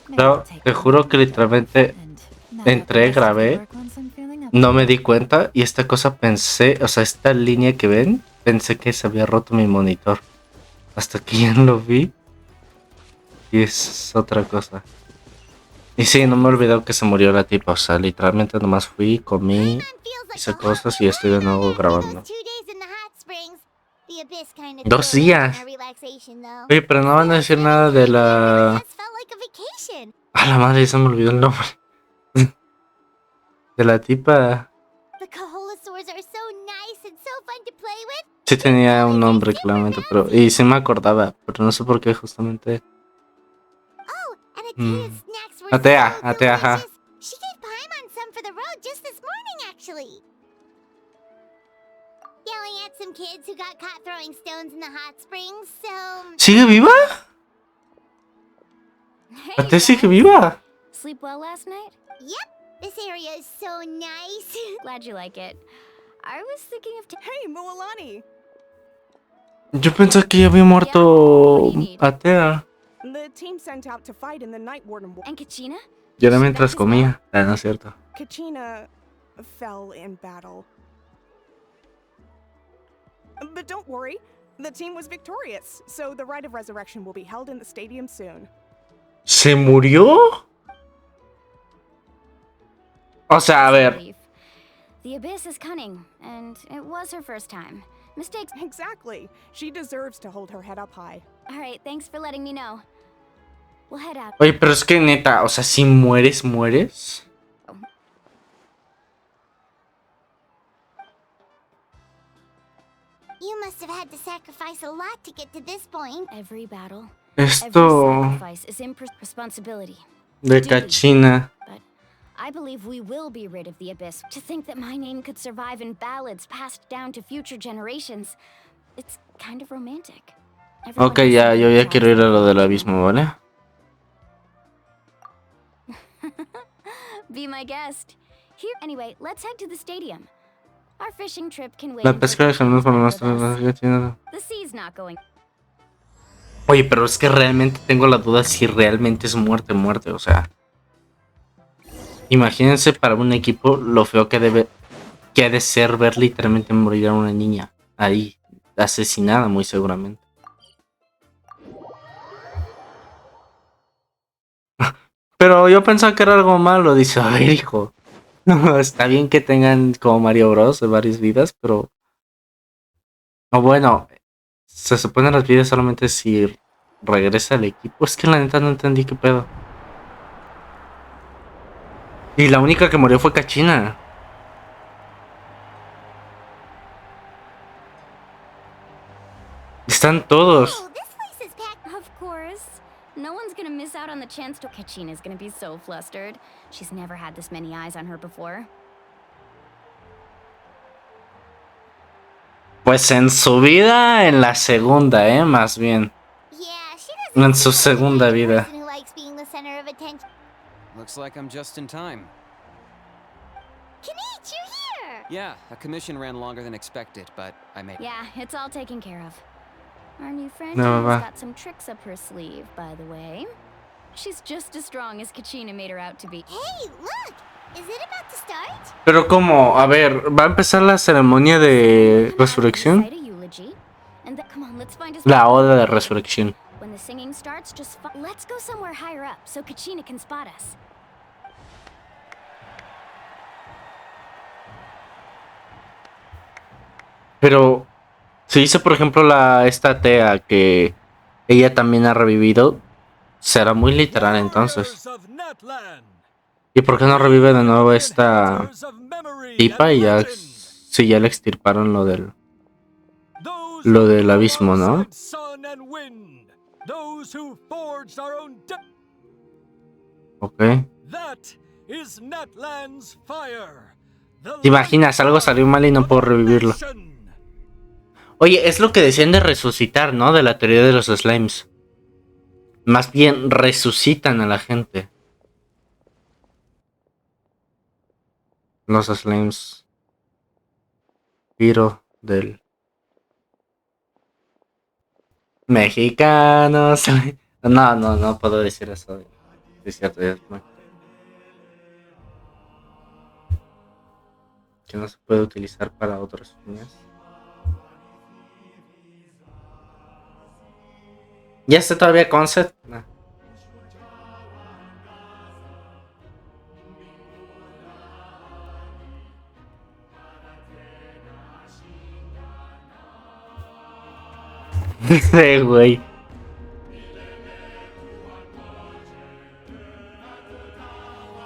No, te juro que literalmente entré, grabé, no me di cuenta y esta cosa pensé, o sea, esta línea que ven, pensé que se había roto mi monitor. Hasta que ya no lo vi y es otra cosa. Y sí, no me olvidó que se murió la tipa, o sea, literalmente nomás fui, comí, hice cosas y estoy de nuevo grabando. 2 días. Oye, pero no van a decir nada de la... A la madre, se me olvidó el nombre. De la tipa. Sí tenía un nombre claramente, pero... Y sí me acordaba, pero no sé por qué justamente... Atea, Atea, ajá. ¿Sigue viva? ¿Atea sigue viva? Sleep well last night? Yep. This area is so nice. Glad you like it. I was thinking of Hey, Mualani. Yo pensé que ya había muerto Atea. The team sent out to fight in the Night Warden War. And Kachina? Yo era mientras comía. No es cierto. Kachina fell in battle. But don't worry, the team was victorious, so the rite of resurrection will be held in the stadium soon. ¿Se murió? O sea, a ver. The Abyss is cunning, and it was her first time. Mistakes. Exactly. She deserves to hold her head up high. All right, thanks for letting me know. We'll head out. Oye, pero es que neta, o sea, si mueres, mueres. You must have had to sacrifice a lot to get to this point. Every battle. Esto every sacrifice is responsibility. de Kachina. But I believe we will be rid of the Abyss. To think that my name could survive in ballads passed down to future generations. It's kind of romantic. Ok, ya, yo ya quiero ir a lo del abismo, ¿vale? Be my guest. Here, anyway, let's head to the stadium. Our fishing trip can wait. La pesca de gemelos para nuestra... The sea's not going. Oye, pero es que realmente tengo la duda si realmente es muerte, o sea. Imagínense para un equipo lo feo que ha de ser ver literalmente morir a una niña ahí, asesinada muy seguramente. Pero yo pensaba que era algo malo, dice, a ver, hijo. No, está bien que tengan como Mario Bros. De varias vidas, pero... O bueno, se supone las vidas solamente si regresa al equipo. Es que la neta no entendí qué pedo. Y la única que murió fue Kachina. Están todos. Of course. No one's gonna miss out on the chance to... Kachina's gonna be so flustered. She's never had this many eyes on her before. Pues en su vida, en la segunda, más bien. En su segunda vida. Looks like I'm just in time. Kenich, you're here! Yeah, a commission ran longer than expected, but I made... Yeah, it's all taken care of. Our new friend No, has got some tricks up her sleeve, by the way. She's just as strong as Kachina made her out to be. Hey, look! Is it about to start? Pero como, a ver, ¿va a empezar la ceremonia de resurrección? La oda de resurrección. When the singing starts, just let's go somewhere higher up so Kachina can spot us. Pero si dice, por ejemplo, esta Tea que ella también ha revivido, será muy literal entonces. ¿Y por qué no revive de nuevo esta tipa? Y ya, si ya le extirparon lo del abismo, ¿no? Ok. ¿Te imaginas? Algo salió mal y no puedo revivirlo. Oye, es lo que decían de resucitar, ¿no? De la teoría de los slimes. Más bien, resucitan a la gente. Los slimes. Giro del... Mexicanos. No puedo decir eso. Es cierto, ya es que no se puede utilizar para otros fines. ¿Ya está todavía concept? No. Sí, güey.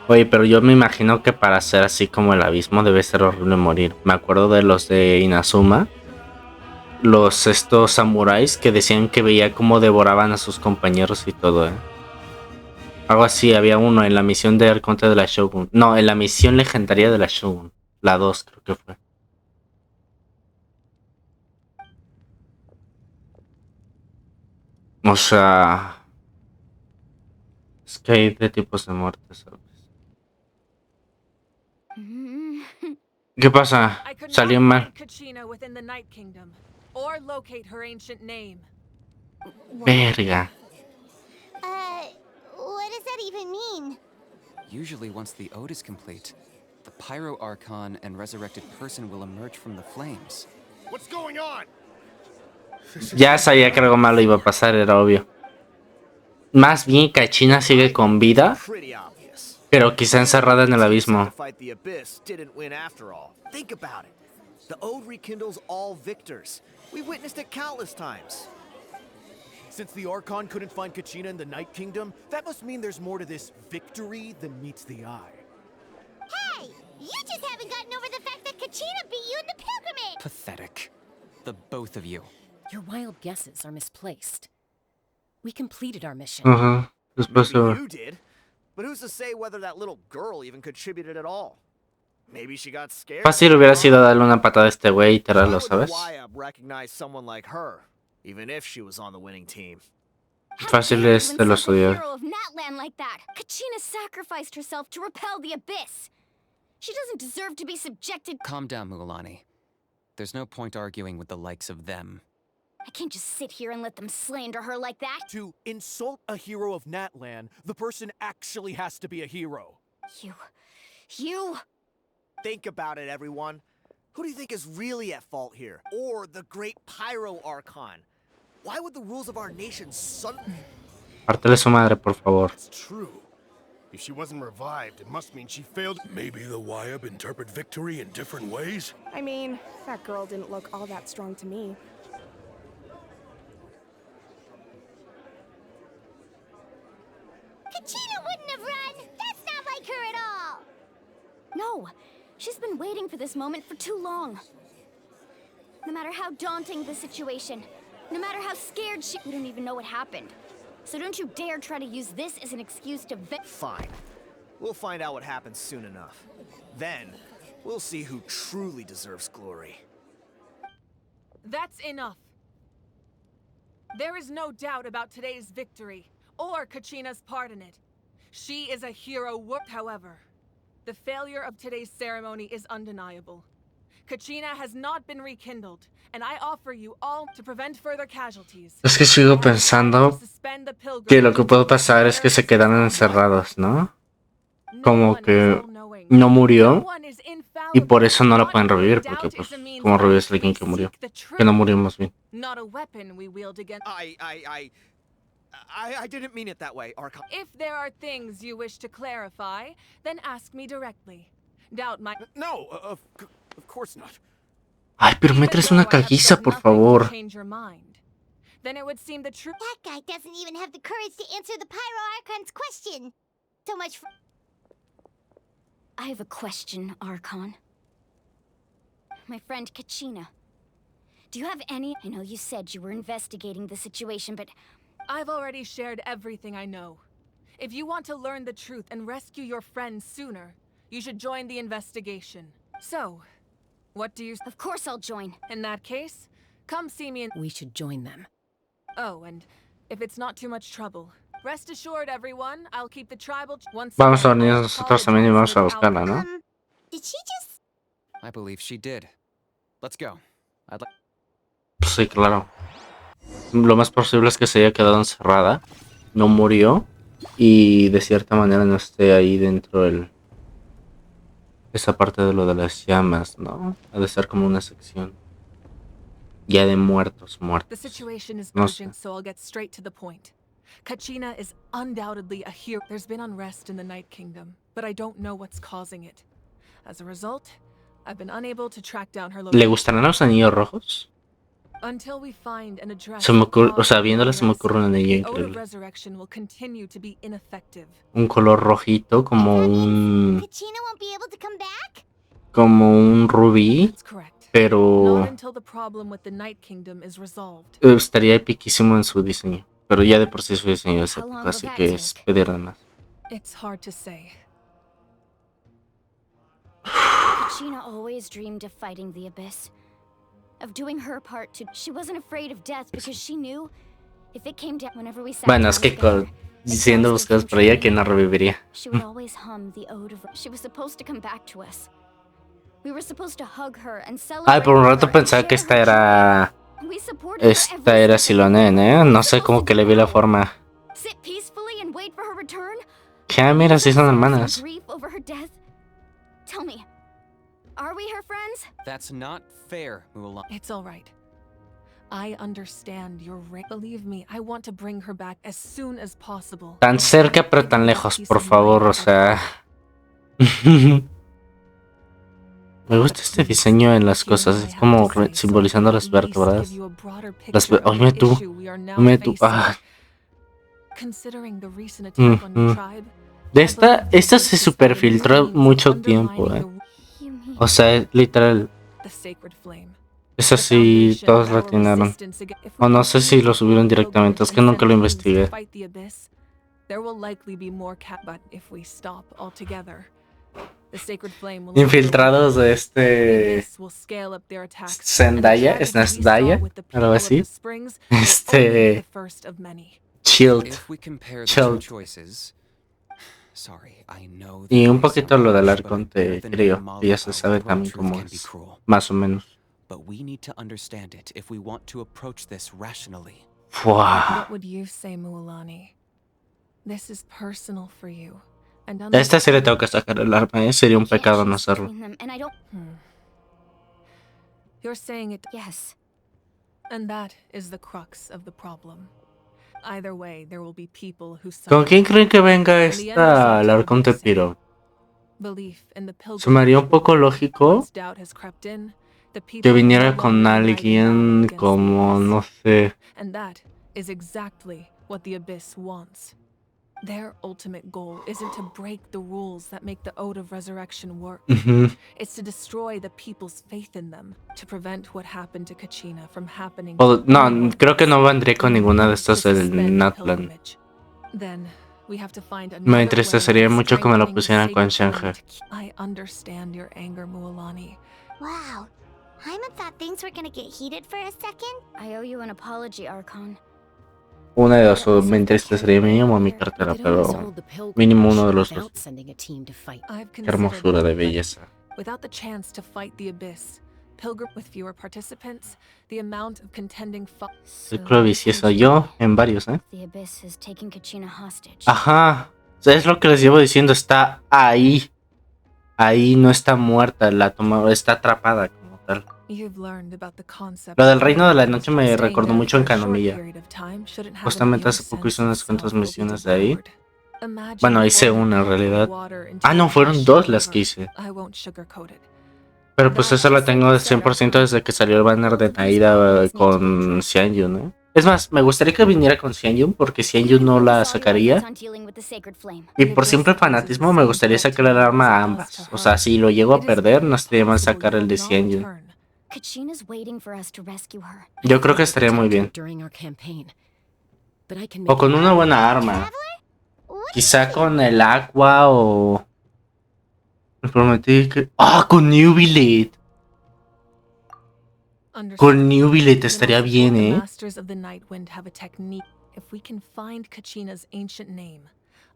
Oye, pero yo me imagino que para ser así como el abismo debe ser horrible morir. Me acuerdo de los de Inazuma. Estos samuráis que decían que veía cómo devoraban a sus compañeros y todo, ¿eh? Algo así, había uno en la misión de Arconte de la Shogun. No, en la misión legendaria de la Shogun. La 2 creo que fue. O sea... Es que hay de tipos de muerte, ¿sabes? ¿Qué pasa? Salió mal. Verga. What does that even mean? Usually, once the ode is complete, the Pyro Archon and resurrected person will emerge from the flames. What's going on? Ya sabía que algo malo iba a pasar, era obvio. Más bien Kachina sigue con vida, pero quizá encerrada en el abismo. Think about it. The ode rekindles all victors. We witnessed it countless times. Since the Archon couldn't find Kachina in the Night Kingdom, that must mean there's more to this victory than meets the eye. Hey, you just haven't gotten over the fact that Kachina beat you in the pilgrimage! Pathetic. The both of you. Your wild guesses are misplaced. We completed our mission. Ajá. Después Maybe you did, but who's to say whether that little girl even contributed at all? Maybe she got scared. fácil hubiera sido darle una patada a este güey y tirarlo, ¿sabes? Recognize someone like her, even if she was on the winning team. Fácil es de los odios. Like that. Kachina sacrificed herself to repel the abyss. She doesn't deserve to be subjected. Calm down, Mulan. There's no point arguing with the likes of them. I can't just sit here and let them slander her like that. To insult a hero of Natlan, the person actually has to be a hero. You... Think about it, everyone. Who do you think is really at fault here? Or the great Pyro Archon? Why would the rules of our nation suddenly... Pártele su madre, por favor. It's true. If she wasn't revived, it must mean she failed. Maybe the Wyab interpret victory in different ways? I mean, that girl didn't look all that strong to me. Kachina wouldn't have run! That's not like her at all! No, she's been waiting for this moment for too long. No matter how daunting the situation, no matter how scared we don't even know what happened. So don't you dare try to use this as an excuse to Fine. We'll find out what happens soon enough. Then, we'll see who truly deserves glory. That's enough. There is no doubt about today's victory, or Kachina's part in it. She is a hero, however. The failure of today's ceremony is undeniable. Kachina has not been rekindled, and I offer you all to prevent further casualties. Es que sigo pensando que lo que puede pasar es que se quedan encerrados, ¿no? Como que no murió y por eso no lo pueden revivir, porque pues como revives a alguien que murió, que no murió más bien. I didn't mean it that way, Archon. If there are things you wish to clarify, then ask me directly. Doubt my... No, of course not. Ay, pero me traes una caguiza, por favor. Then it would seem the truth. That guy doesn't even have the courage to answer the Pyro Archon's question. So much for... I have a question, Archon. My friend Kachina. Do you have any... I know you said you were investigating the situation, but... I've already shared everything I know. If you want to learn the truth and rescue your friends sooner, you should join the investigation. So, what do you... Of course I'll join. In that case, come see me and... We should join them. Oh, and if it's not too much trouble, rest assured, everyone, I'll keep the tribal... Vamos a unirnos nosotros también y vamos a buscarla, ¿no? Did she just... I believe she did. Let's go. I'd like... Sí, claro. Lo más posible es que se haya quedado encerrada. No murió. y de cierta manera no esté ahí dentro esa parte de lo de las llamas, ¿no? Ha de ser como una sección ya de muertos. The situation is No sé. urgent, so I'll get straight to the point. Kachina is undoubtedly a hero. There's been unrest in the Night Kingdom, but I don't know what's causing it. As a result, I've been unable to track down her ¿Le location. gustarán los anillos rojos? Until we find and address Se me ocurre, the o sea, cause of viéndola the se me unrest, ocurre un anillo the Ode of increíble. Resurrection will continue to be ineffective. Un color rojito, como un Kachina won't be able to come back? rubí, That's correct. Not pero until the problem with the Night Kingdom is resolved. estaría epiquísimo en su diseño. Pero ya de por sí su diseño es How épico, long will así that que es take? pedir de más. It's hard to say. Kachina always dreamed of fighting the Abyss. Of doing her part to... She wasn't afraid of death because she knew if it came down whenever we sat Bueno, down es que together, siendo exhausted buscados from por ella, training, que no reviviría. she would always hum the ode of... She was supposed to come back to us. We were supposed to hug her and celebrate. Ay, por un with rato her and pensaba que share esta her era... joy. We supported her Esta every era step of the Silonen, way. ¿eh? We No were sé, como supposed que to le vi la do forma. Sit peacefully and wait for her return. Que, ah, mira, sí son Absorb some hermanas. grief over her death. Tell me, are we her friends? That's not fair, Mulan. It's all right. I understand your Believe me, I want to bring her back as soon as possible. Tan cerca, pero tan lejos, por favor, o sea... Me gusta este diseño en las cosas, es como simbolizando las vértebras. Oye tú, ah. De esta se superfiltró mucho tiempo, O sea, literal, esa sí, todos la atinaron. O no sé si lo subieron directamente, es que nunca lo investigué. Infiltrados de Zendaya, es Zendaya, algo así. Shield. Y un poquito lo del Arconte, creo, que ya se sabe también cómo es, más o menos. Fua. A esta sí le tengo que sacar el arma, sería un pecado no hacerlo. You're saying it, Yes. and that is the crux of the problem. Either way, there will be people who ¿Con quién creen que venga And the end result esta el will be Arconte the same. Piro? Belief in the Se me haría un poco lógico Once doubt has crept in, the que people viniera no con longer ride alguien against the como, abyss. no sé, And that is exactly what the Abyss wants. Their ultimate goal isn't to break the rules that make the Ode of Resurrection work. It's to destroy the people's faith in them, to prevent what happened to Kachina from happening to no, anyone creo que no else. vendría con ninguna de estas To del suspend the Natlan. pilgrimage. Then we have to find Me another entristecería way of mucho que me lo strengthening pusieran the con sacred flame Shenhe. to I understand your anger, Mualani. Wow. Hyman thought things were gonna get heated for a second. I owe you an apology, Archon. Una de dos, o me entristecería mínimo mi cartera, pero mínimo uno de los dos. I've Qué hermosura de belleza. Without the chance to fight the Abyss, pilgrim with fewer participants, the amount of contending Círculo vicioso, yo en varios, The Abyss has taken Kachina hostage. Ajá, o sea, es lo que les llevo diciendo, está ahí. Ahí no está muerta, la toma, está atrapada como tal. Lo del Reino de la Noche me recordó mucho en Kanomiya. Justamente hace poco hice unas cuantas misiones de ahí. Bueno, hice una en realidad. Ah, no, fueron dos las que hice. Pero pues eso lo tengo de 100% desde que salió el banner de Naida con Xianyun, ¿no? Es más, me gustaría que viniera con Xianyun porque Xianyun no la sacaría. Y por simple fanatismo me gustaría sacar el arma a ambas. O sea, si lo llego a perder, no estaría mal sacar el de Xianyun. Yo creo que estaría muy bien. O con una buena arma. Quizá con el agua o... Me prometí que... ¡Ah! Con Nubilet. Con Nubilet estaría bien, If we can find Kachina's ancient name,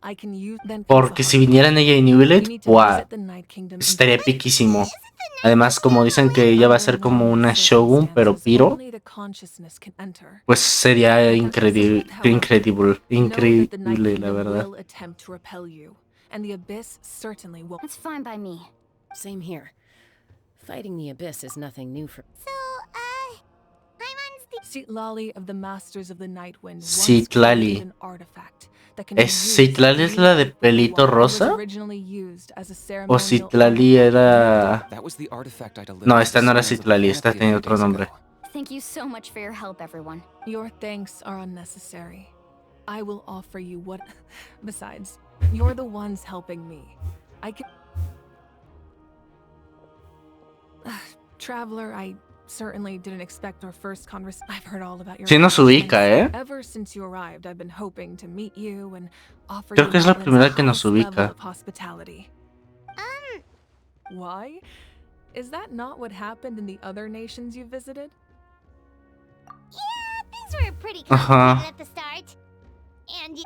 I can use then Porque si vinieran ella y Newlet, ¡guau! Estaría piquísimo. Además, como dicen que ella va a ser como una shogun, pero piro, pues sería increíble, increíble, la verdad. That's fine by me. Same here. Fighting the Abyss is nothing new for... Citlali of the Masters of the Nightwind once Citlali. created an artifact that can be used ¿Citlali es la de pelito rosa? ¿O Citlali era...? That was the artifact I delivered No, to esta the no era souls of Citlali, esta Pantheon tenía a few otro days nombre. ago. Thank you so much for your help, everyone. Your thanks are unnecessary. I will offer you what... Besides, you're the ones helping me. I can... Traveler, I certainly didn't expect our first conversation. I've heard all about your... Sí nos ubica, Ever since you arrived, I've been hoping to meet you and offer Creo you que es la Natlan's primera que nos highest level ubica. of hospitality. Why? Is that not what happened in the other nations you visited? Yeah, things were pretty Ajá. complicated at the start. And you...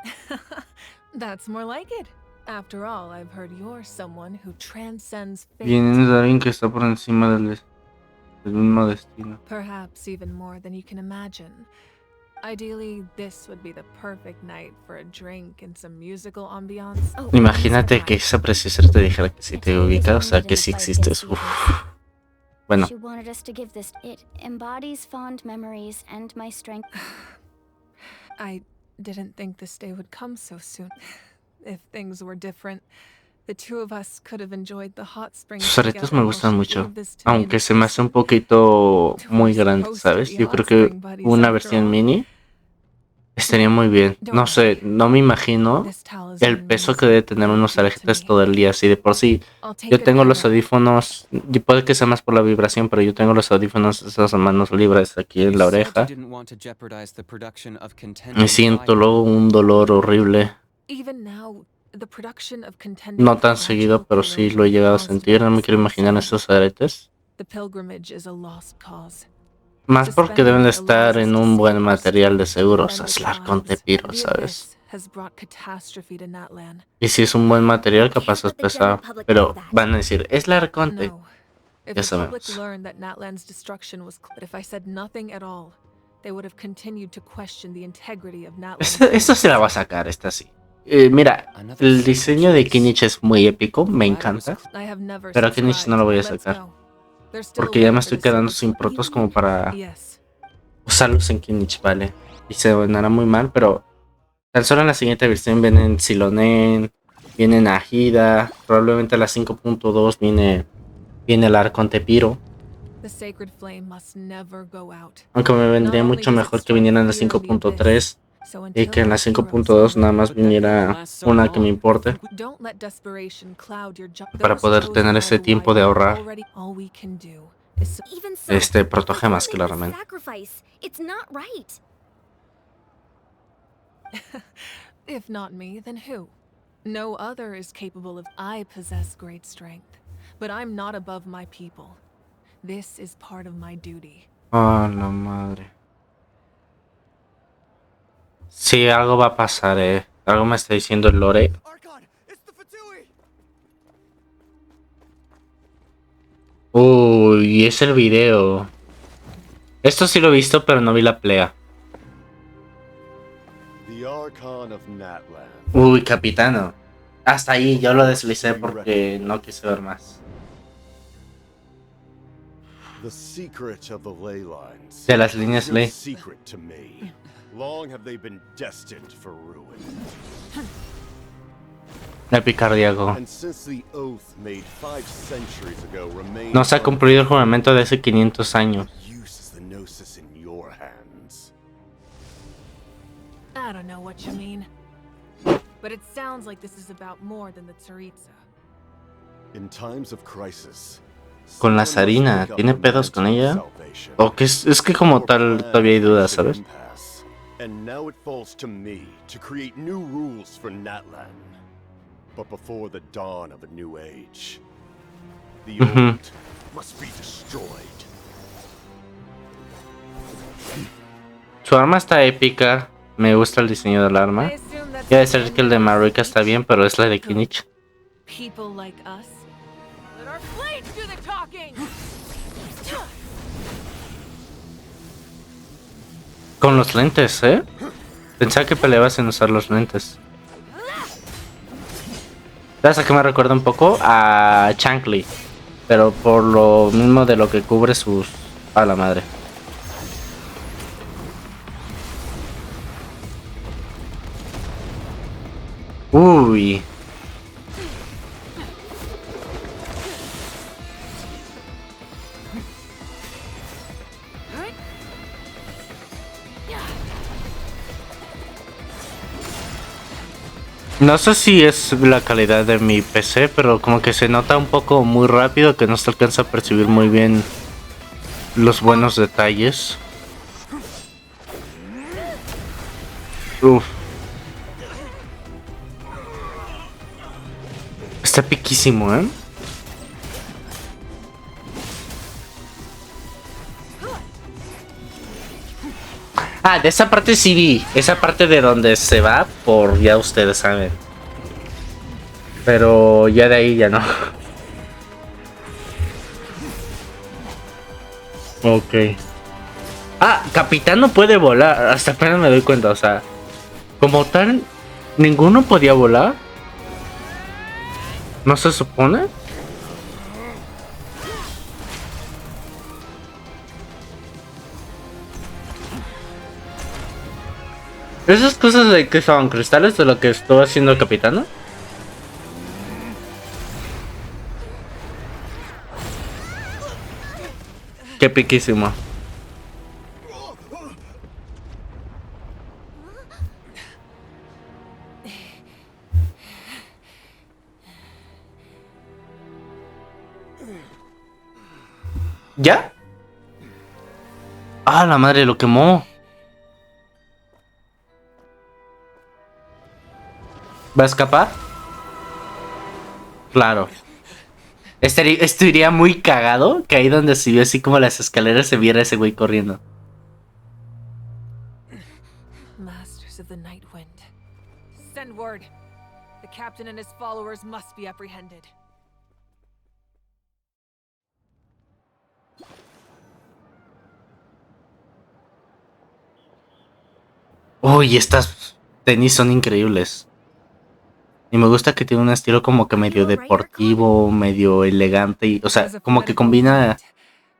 That's more like it. After all, I've heard you're someone who transcends fate. Vienen de alguien que está por encima del mismo destino. Perhaps even more than you can imagine. Ideally, this would be the perfect night for a drink and some musical ambiance. Oh, Imagínate que esa preciosa te dijera que sí te ubica, o sea, que sí existes. Uf. Bueno, She wanted us to give this. It embodies fond memories and my strength. I didn't think this day would come so soon. If things were different, the two of us could have enjoyed the hot springs sus aretes me together gustan while she mucho, gave this to me in aunque the se me hace un person. poquito muy grande, ¿sabes? Yo creo que una versión mini estaría muy bien. No sé, no me imagino This talisman el peso means que debe tener a great unos deal to aretes me. todo el día. Si de por sí I'll take yo good tengo care los of it. audífonos, y puede que sea más por la vibración, pero yo tengo los audífonos, esas manos libres aquí en la You said you oreja. didn't want to jeopardize the production of contending Me siento fire. luego un dolor horrible. Even now, the production of contending No tan fragile seguido, pero sí lo he llegado a sentir. No me quiero imaginar estos aretes. The pilgrimage is a lost cause. Más porque deben de estar en un buen material de seguro, o sea, es el arcón tepiro, ¿sabes? Has brought catastrophe to Natlan. Y si es un buen material, capaz es pesado. Pero van a decir, es la arconte. No. If Ya the public sabemos. learned that Natlan's destruction was but if I said nothing at all, they would have continued to question the integrity of Natlan. Esto se la va a sacar, esta sí. Mira, el diseño de Kinich es muy épico, me encanta. I have never Pero a Kinich no lo voy a subscribed. sacar. Let's go. There's still Porque ya a me way estoy for the quedando secret- sin protos como para Yes. usarlos en Kinich, vale. Y se sonará muy mal, pero tan solo en la siguiente versión vienen Silonen, vienen Ajida, probablemente a la 5.2 viene el Arconte Piro. The sacred flame must never go out. Aunque me vendría mucho mejor que viniera en la 5.3 So y until que en la the heroes 5.2 nada más But that won't viniera last so una que me long. importe. Don't let desperation cloud your Para Those poder chosen tener by ese the tiempo de Wire ahorrar. already all we can do is Even so, Protogemas, it's only a claramente. sacrifice. It's not right. if not me, then who? No other is capable of I possess great strength, but I'm not above my people. This is part of my duty. Oh, la madre. Sí, algo va a pasar, Algo me está diciendo el lore. Archon, it's the Fatui! Uy, es el video. Esto sí lo he visto, pero no vi la plea. The Archon of Natland. Uy, capitano. Hasta ahí yo lo deslicé porque no quise ver más. The secret of the ley lines. De las líneas is no ley. secret to me. Long have they been destined for ruin. El picardiago. And since the oath made 5 centuries ago remains No se ha cumplido el juramento de hace 500 años. what use is the gnosis in your hands? I don't know what you mean. But it sounds like this is about more than the Tsaritsa. In times of crisis, Con la someone must Sarina, pick up ¿tiene the pedos con mantle of ella? salvation. O que es que como tal todavía hay dudas, ¿sabes? And now it falls to me to create new rules for Natlan. But before the dawn of a new age, the old must be destroyed. Su arma está épica. Me gusta el diseño del I arma. assume that's Iba a decir que el de Marika está bien, pero es la de Kinich. People like us. Let our blades do the talking. Con los lentes, ¿eh? Pensaba que peleabas sin usar los lentes. ¿Sabes a qué me recuerda un poco? A Shankly. Pero por lo mismo de lo que cubre sus... A la madre. Uy. No sé si es la calidad de mi PC, pero como que se nota un poco muy rápido que no se alcanza a percibir muy bien los buenos detalles. Uf. Está piquísimo, ¿eh? Ah, de esa parte sí vi. Esa parte de donde se va, por ya ustedes saben. Pero ya de ahí ya no. Ok. Ah, Capitán no puede volar. Hasta apenas me doy cuenta, o sea. Como tal, ninguno podía volar. ¿No se supone? ¿Esas cosas de que son cristales de lo que estuvo haciendo el capitán? Qué piquísimo. ¿Ya? Ah, la madre lo quemó. ¿Va a escapar? Claro. Esto iría muy cagado que ahí donde subió así como las escaleras se viera ese güey corriendo. Masters of the Night Wind. Send word. The captain and his followers must be apprehended. Uy, estas tenis son increíbles. Y me gusta que tiene un estilo como que medio deportivo, medio elegante. Y, o sea, como que combina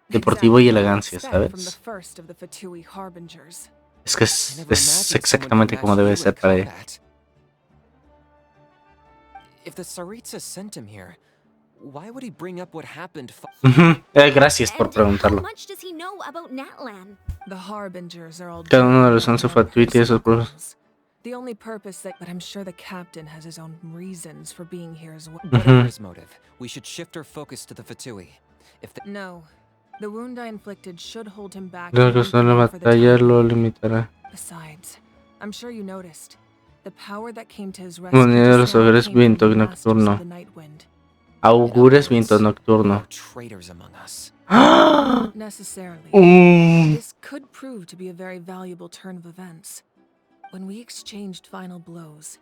deportivo y elegancia, ¿sabes? Es que es exactamente como debe ser para él. If the Tsaritsa sent him here, why would he bring up what happened? Gracias por preguntarlo. How much does he know about Natlan? The Harbingers are all Cada uno de los dead 11 fue a tweet y esos cosas. The only purpose that, but I'm sure the captain has his own reasons for being here as well. Whatever his motive, we should shift our focus to the Fatui. If the No, the wound I inflicted should hold him back. La razón de la batalla lo limitará. Besides, I'm sure you noticed. The power that came to his rescue Moneda de los just now hogares came from viento the Masters nocturno. of the Night Wind. Augures viento nocturno. traitors among us. Not necessarily. Mm. This could prove to be a very valuable turn of events. When we exchanged final blows,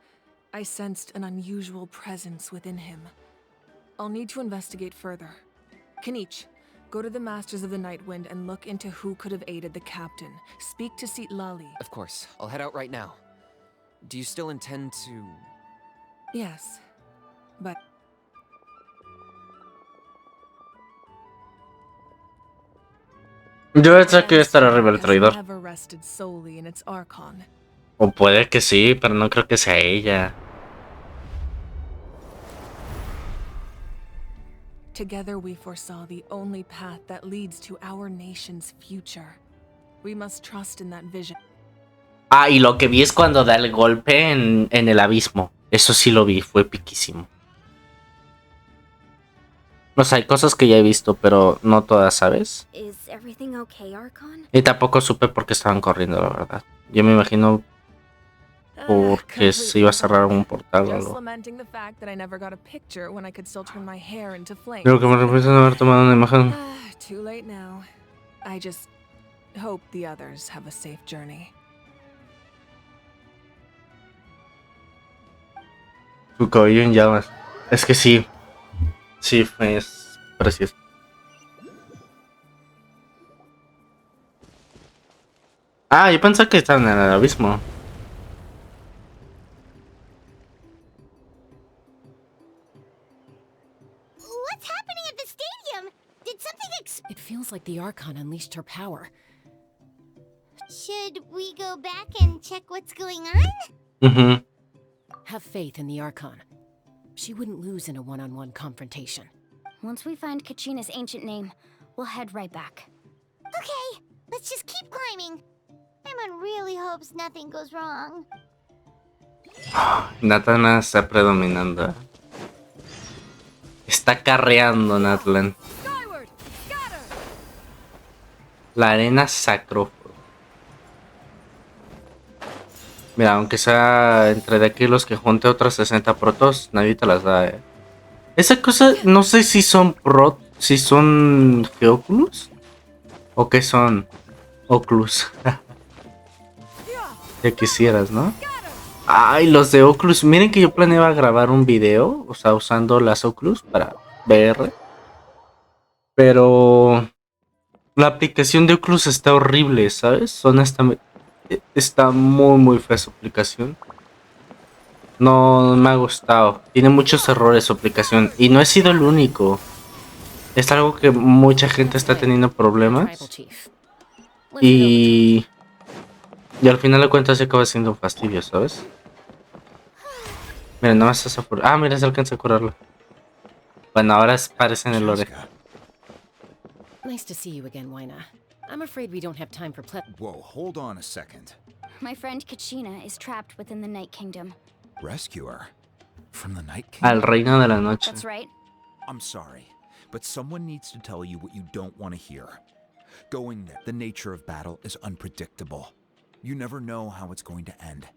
I sensed an unusual presence within him. I'll need to investigate further. Kinich, go to the Masters of the Night Wind and look into who could have aided the captain. Speak to Seat Lali. Of course, I'll head out right now. Do you still intend to... Yes, but... Yo pensé que estará arriba el traidor. Never rested solely in its Archon. O puede que sí, pero no creo que sea ella. Together we foresaw the only path that leads to our nation's future. We must trust in that vision. Ah, y lo que vi es cuando da el golpe en el abismo. Eso sí lo vi, fue piquísimo. O sea, hay cosas que ya he visto, pero no todas, ¿sabes? Is everything okay, Archon? Y tampoco supe por qué estaban corriendo, la verdad. Yo me imagino porque se iba a cerrar un portal o algo. Creo que me arrepiento de haber tomado una imagen. Too late now. I just hope the others have a safe journey. Su cabello en llamas. Es que sí. Sí, es precioso. Ah, yo pensé que estaban en el abismo. What's happening at the stadium? Did something It feels like the Archon unleashed her power. Should we go back and check what's going on? Mhm. Have faith in the Archon. She wouldn't lose in a one-on-one confrontation. Once we find Kachina's ancient name, we'll head right back. Okay, let's just keep climbing. Emon really hopes nothing goes wrong. Natana está predominando. Está carreando Natlan. Skyward! Scatter! La arena sacróforo. Mira, aunque sea entre de aquí los que junte otras 60 protos, nadie te las da, Esa cosa, no sé si son si son Geoculus o que son Oculus. Ya quisieras, ¿no? Ay, los de Oculus. Miren que yo planeaba grabar un video, o sea, usando las Oculus para VR. Pero la aplicación de Oculus está horrible, ¿sabes? Honestamente, está muy fea su aplicación. No me ha gustado. Tiene muchos errores su aplicación. Y no he sido el único. Es algo que mucha gente está teniendo problemas. Y al final de cuentas se acaba siendo un fastidio, ¿sabes? Mira, nada más esa por... Ah, mira, se alcanza a curarlo. Bueno, ahora parece en el lore. Nice to see you again, Wyna. I'm afraid we don't have time for Whoa, hold on a second. My friend Kachina is trapped within the Night Kingdom. Rescue her? From the Night Al Kingdom? Reino de la Noche. That's right. I'm sorry, but someone needs to tell you what you don't want to hear. Going there, the nature of battle is unpredictable. You never know how it's going to end.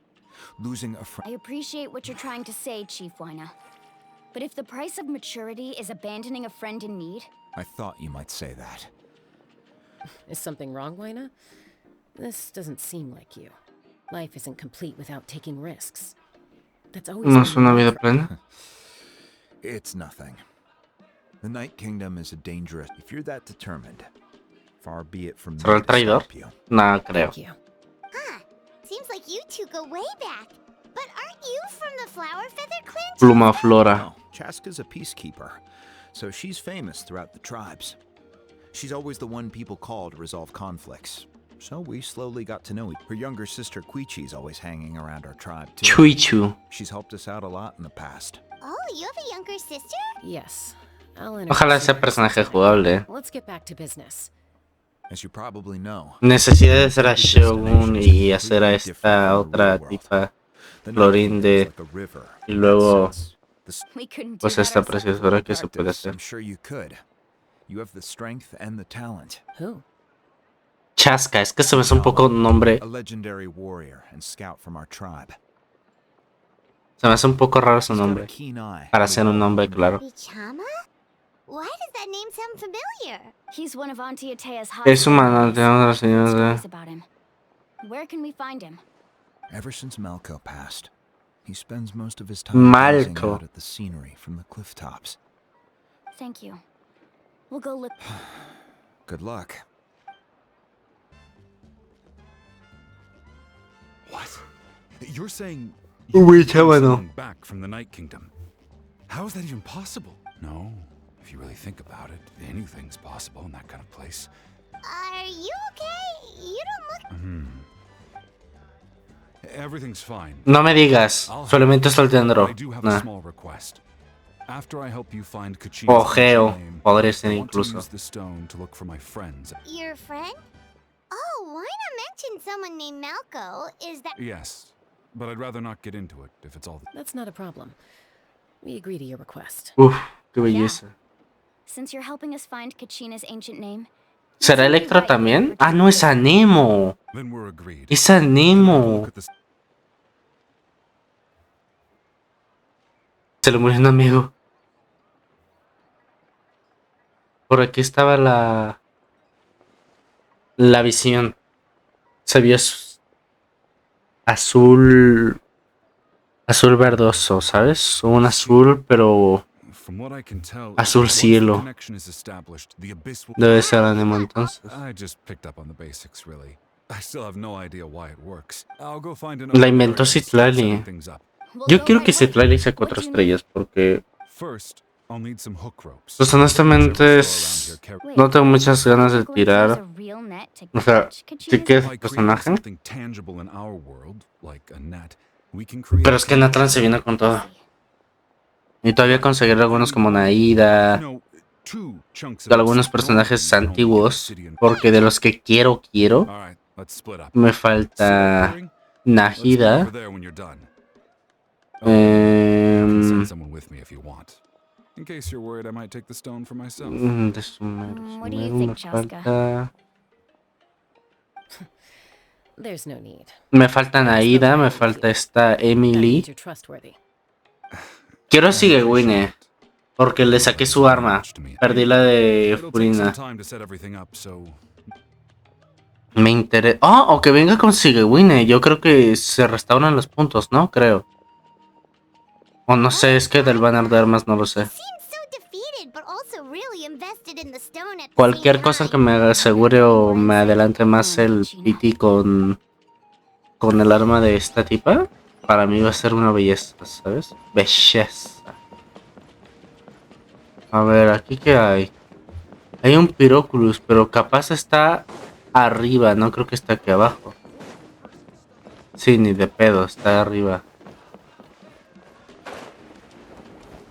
Losing a friend. I appreciate what you're trying to say, Chief Wyna. But if the price of maturity is abandoning a friend in need... I thought you might say that. Is something wrong, Wyna? This doesn't seem like you. Life isn't complete without taking risks. That's always No es been una your vida mantra. plena. It's nothing. The Night Kingdom is a dangerous... If you're that determined, far be it from me ¿Será el to traidor? stop you. No, creo. Thank you. Huh. Seems like you two go way back. But aren't you from the Flower Feather Clan? Pluma Flora. No, Chaska's a peacekeeper, so she's famous throughout the tribes. She's always the one people call to resolve conflicts. So we slowly got to know her younger sister Quichi's always hanging around our tribe too. Chuichu. She's helped us out a lot in the past. Oh, you have a younger sister? Yes. I'll Ojalá introduce sea you personaje next time. jugable. Let's get back to business. As you probably know, Necesidad de hacer a Shogun y hacer a esta otra tipa the Night Florín Kingdom is de... like a river. Y luego, We couldn't do pues that esta ourselves. preciosura que se puede Practice, hacer. I'm sure you could. You have the strength and the talent. Who? Chaska, es que se me hace un poco nombre. A legendary warrior and scout from our tribe. Se me hace un poco raro su He's got a nombre. keen eye Para for ser un war. nombre claro. Ichama? Why does that name sound familiar? He's one of Auntie Atea's hot Es humano, stories. te amo, señor de... Stories about him. Where can we find him? Ever since Malco passed, he spends most of his time gazing Malco. out at the scenery from the cliff tops. Thank you. We'll go look. Good luck. What? You're saying Uy, you're bueno. someone back from the Night Kingdom? How is that even possible? No, if you really think about it, anything's possible in that kind of place. Are you okay? You don't look... Everything's fine. No me digas. I'll help. Solamente está el But tendro. I do have Nah. a small request. After I help you find Kachina's Ojeo. ancient name, Podría ser I want to incluso. use the stone to look for my friends. Your friend? Oh, why not mention someone named Malco? Is that... Yes, but I'd rather not get into it if it's all. That's not a problem. We agree to your request. Uf, qué belleza. Since you're helping us find Kachina's ancient name... ¿Será Electro también? Ah, no, es Anemo. Then we're agreed. Es Have a Anemo. look at this. Se le murió un amigo. Por aquí estaba la visión. Se vio azul azul verdoso, ¿sabes? Un azul, pero From what I can tell, azul once the cielo. connection is established, the abyss will... Debe ser ánimo entonces. I just picked up on the basics, really. I still have no idea why it works. I'll go find La another inventó area and start Citlali. setting things up. Yo quiero que Citlali sea 4 estrellas porque, First, I'll need some hook ropes. pues honestamente, no tengo muchas ganas de tirar. O sea, sí que es By creating personaje, something tangible in our world, like a net, we can create pero es que Natran se viene con todo. Y todavía conseguir algunos como Naida, two chunks de algunos personajes antiguos, porque de los que quiero, Alright, let's split up. me falta Let's go Nahida. over there when you're done. You can send someone with me if you want. In case you're worried I might take the stone for myself. De Sumeru, What do you Sumeru, think, me Chaska? falta... There's no need. Me falta Naida, me falta esta That means Emily. you're trustworthy. Quiero a Sigewinne, porque le saqué su arma. Perdí la de It'll take some Furina. time to set everything up, so Me interesa... Oh, o que venga con Sigewinne. Yo creo que se restauran los puntos, ¿no? Creo. O no sé, es que del banner de armas no lo sé. Cualquier cosa que me asegure o me adelante más el PT con el arma de esta tipa, para mí va a ser una belleza, ¿sabes? Belleza. A ver, ¿aquí qué hay? Hay un Pyroculus, pero capaz está arriba, no creo que está aquí abajo. Sí, ni de pedo, está arriba.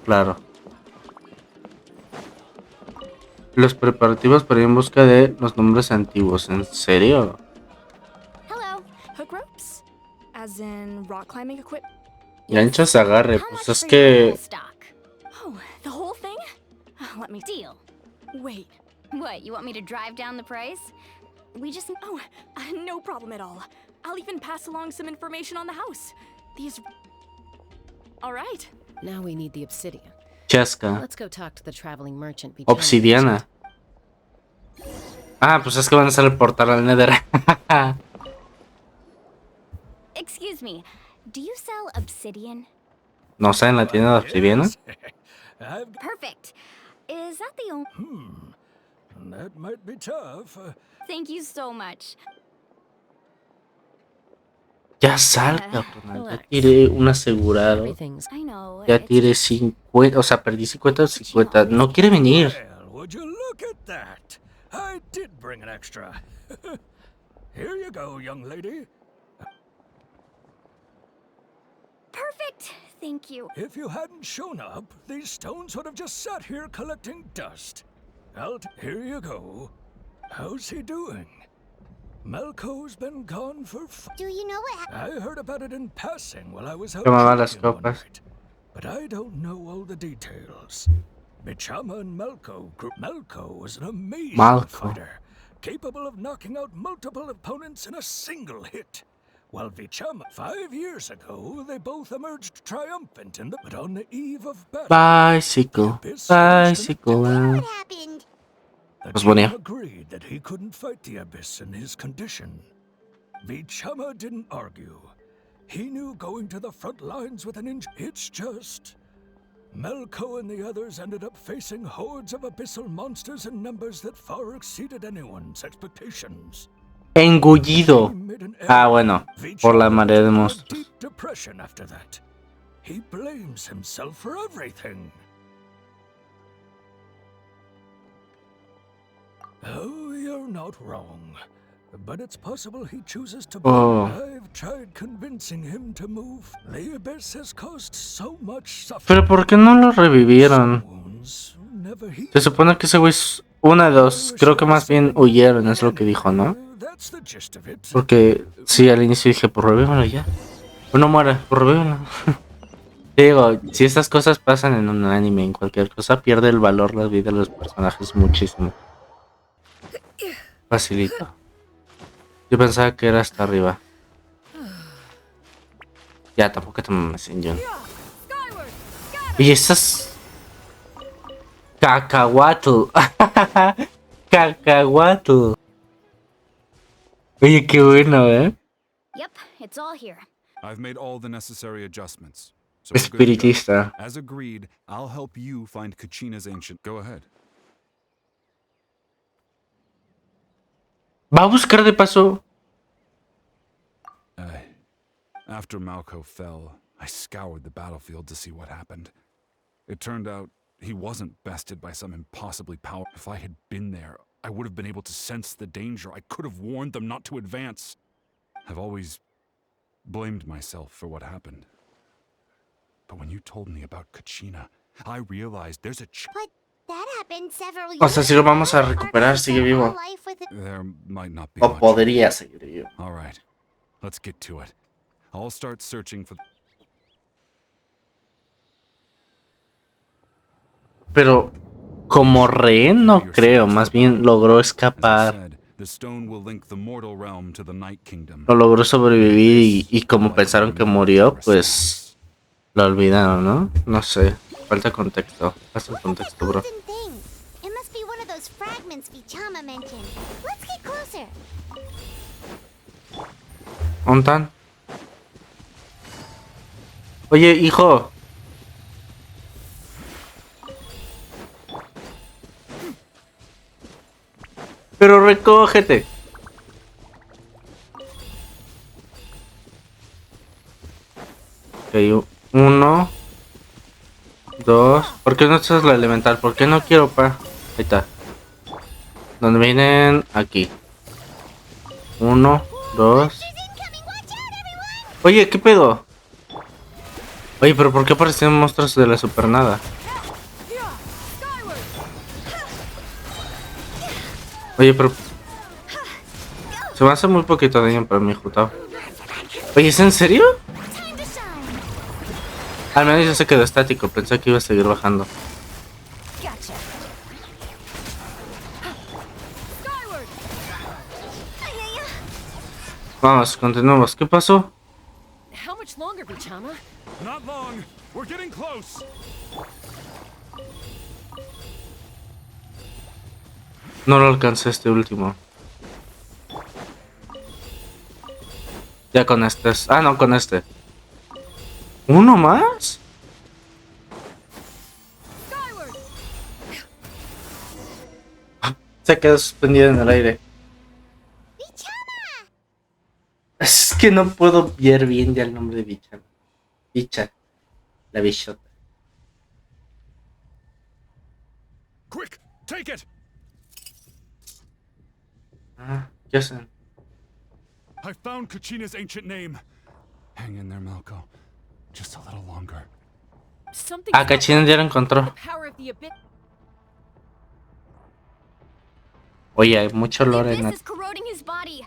Claro. Los preparativos para ir en busca de los nombres antiguos. ¿En serio? Hello. Hook ropes? As in rock climbing equipment? Ganchos agarre, pues es que... Oh, the whole thing? Let me Deal. Wait. What, you want me to drive down the price? We just... Oh, no problem at all. I'll even pass along some information on the house. These... All right. Now we need the obsidian. Chasca. Let's go talk to the traveling merchant. Obsidiana. Ah, pues es que van a hacer el portal al Nether. Excuse me, do you sell obsidian? No sé, en la tienda de obsidiana. Perfect. Is that the only... That might be tough. Thank you so much. Ya salta, carnal. Ya tiré un asegurado. Everything's... I know. Ya tiré 50. O sea, perdí 50 o 50. No quiere venir. Well, would you look at that? I did bring an extra. Here you go, young lady. Perfect. Thank you. If you hadn't shown up, these stones would have just sat here collecting dust. Here you go. How's he doing? Melko's been gone for... Do you know what I heard about it in passing while I was out Tomaba las shooting one copas. night, but I don't know all the details. Bichama and Melko... Melko was an amazing Malko. fighter, capable of knocking out multiple opponents in a single hit. While Vichama, 5 years ago, they both emerged triumphant in the... But on the eve of battle... Bicycle. Bicycle. happened? The Pues king ponía. agreed that he couldn't fight the Abyss in his condition. Vichama didn't argue. He knew going to the front lines with an inch... It's just... Melko and the others ended up facing hordes of abyssal monsters in numbers that far exceeded anyone's expectations. Engullido. Ah, bueno. Por la marea de monstruos. Deep depression after that. He blames himself for everything. Oh, you're not wrong. But it's possible he chooses to... Oh. I've tried convincing him to move. The Abyss has caused so much suffering. Pero ¿por qué no lo revivieron? Wounds never heal. Se supone que ese güey es una de dos. Creo que más bien huyeron, es lo que dijo, ¿no? That's the gist of it. Porque sí, al inicio dije, pues revívalo ya. Pues no muera, pues revívalo. Digo, si estas cosas pasan en un anime, en cualquier cosa, pierde el valor la vida de los personajes muchísimo. Facilito. Yo pensaba que era hasta arriba. Ya, tampoco te mames en John. Y esas... Cacahuatl. Cacahuatl. Oye, qué bueno, ¿eh? Yep, it's all here. I've made all the necessary adjustments. So we're good to go. Espiritista. As agreed, I'll help you find Kachina's ancient. Go ahead. Va a buscar de paso. After Malco fell, I scoured the battlefield to see what happened. It turned out he wasn't bested by some impossibly powerful. If I had been there, I would have been able to sense the danger. I could have warned them not to advance. I've always blamed myself for what happened. But when you told me about Kachina, I realized there's a But that happened several years O sea, si lo vamos a recuperar, sigue vivo. There might not be O much. podría seguir vivo. All right, let's get to it. I'll start searching for... Pero como rehén no creo, más bien logró escapar. The stone will link the mortal realm to the Night Kingdom. No logró sobrevivir y como pensaron que murió, pues lo olvidaron, ¿no? No sé, falta contexto. Falta contexto, bro. It must be one of those fragments Vichama mentioned. Let's get closer. ¿Dónde están? Oye, hijo. Pero recógete. Ok, 1, 2. ¿Por qué no estás la elemental? ¿Por qué no quiero, pa? Ahí está. ¿Dónde vienen? Aquí. 1, 2. Oye, ¿qué pedo? Oye, pero ¿por qué aparecieron monstruos de la supernada? Oye, pero... Se me hace muy poquito daño para mi Jutao. Oye, ¿es en serio? Al menos ya se quedó estático. Pensé que iba a seguir bajando. Vamos, continuamos. ¿Qué pasó? How much longer, Vichama? Not long. We're getting close. No lo alcancé este último. Ya con este. Ah, no, con este. ¿Uno más? Se quedó suspendido en el aire. Es que no puedo ver bien ya el nombre de Bichama. Bicha. La bichota. Quick, take it. Ah, ¿qué hacen? I found Kachina's ancient name. Hang in there, Malco. Just a little longer. Ah, Kachina ya lo encontró. Oye, hay mucho lore en This el... is corroding his body.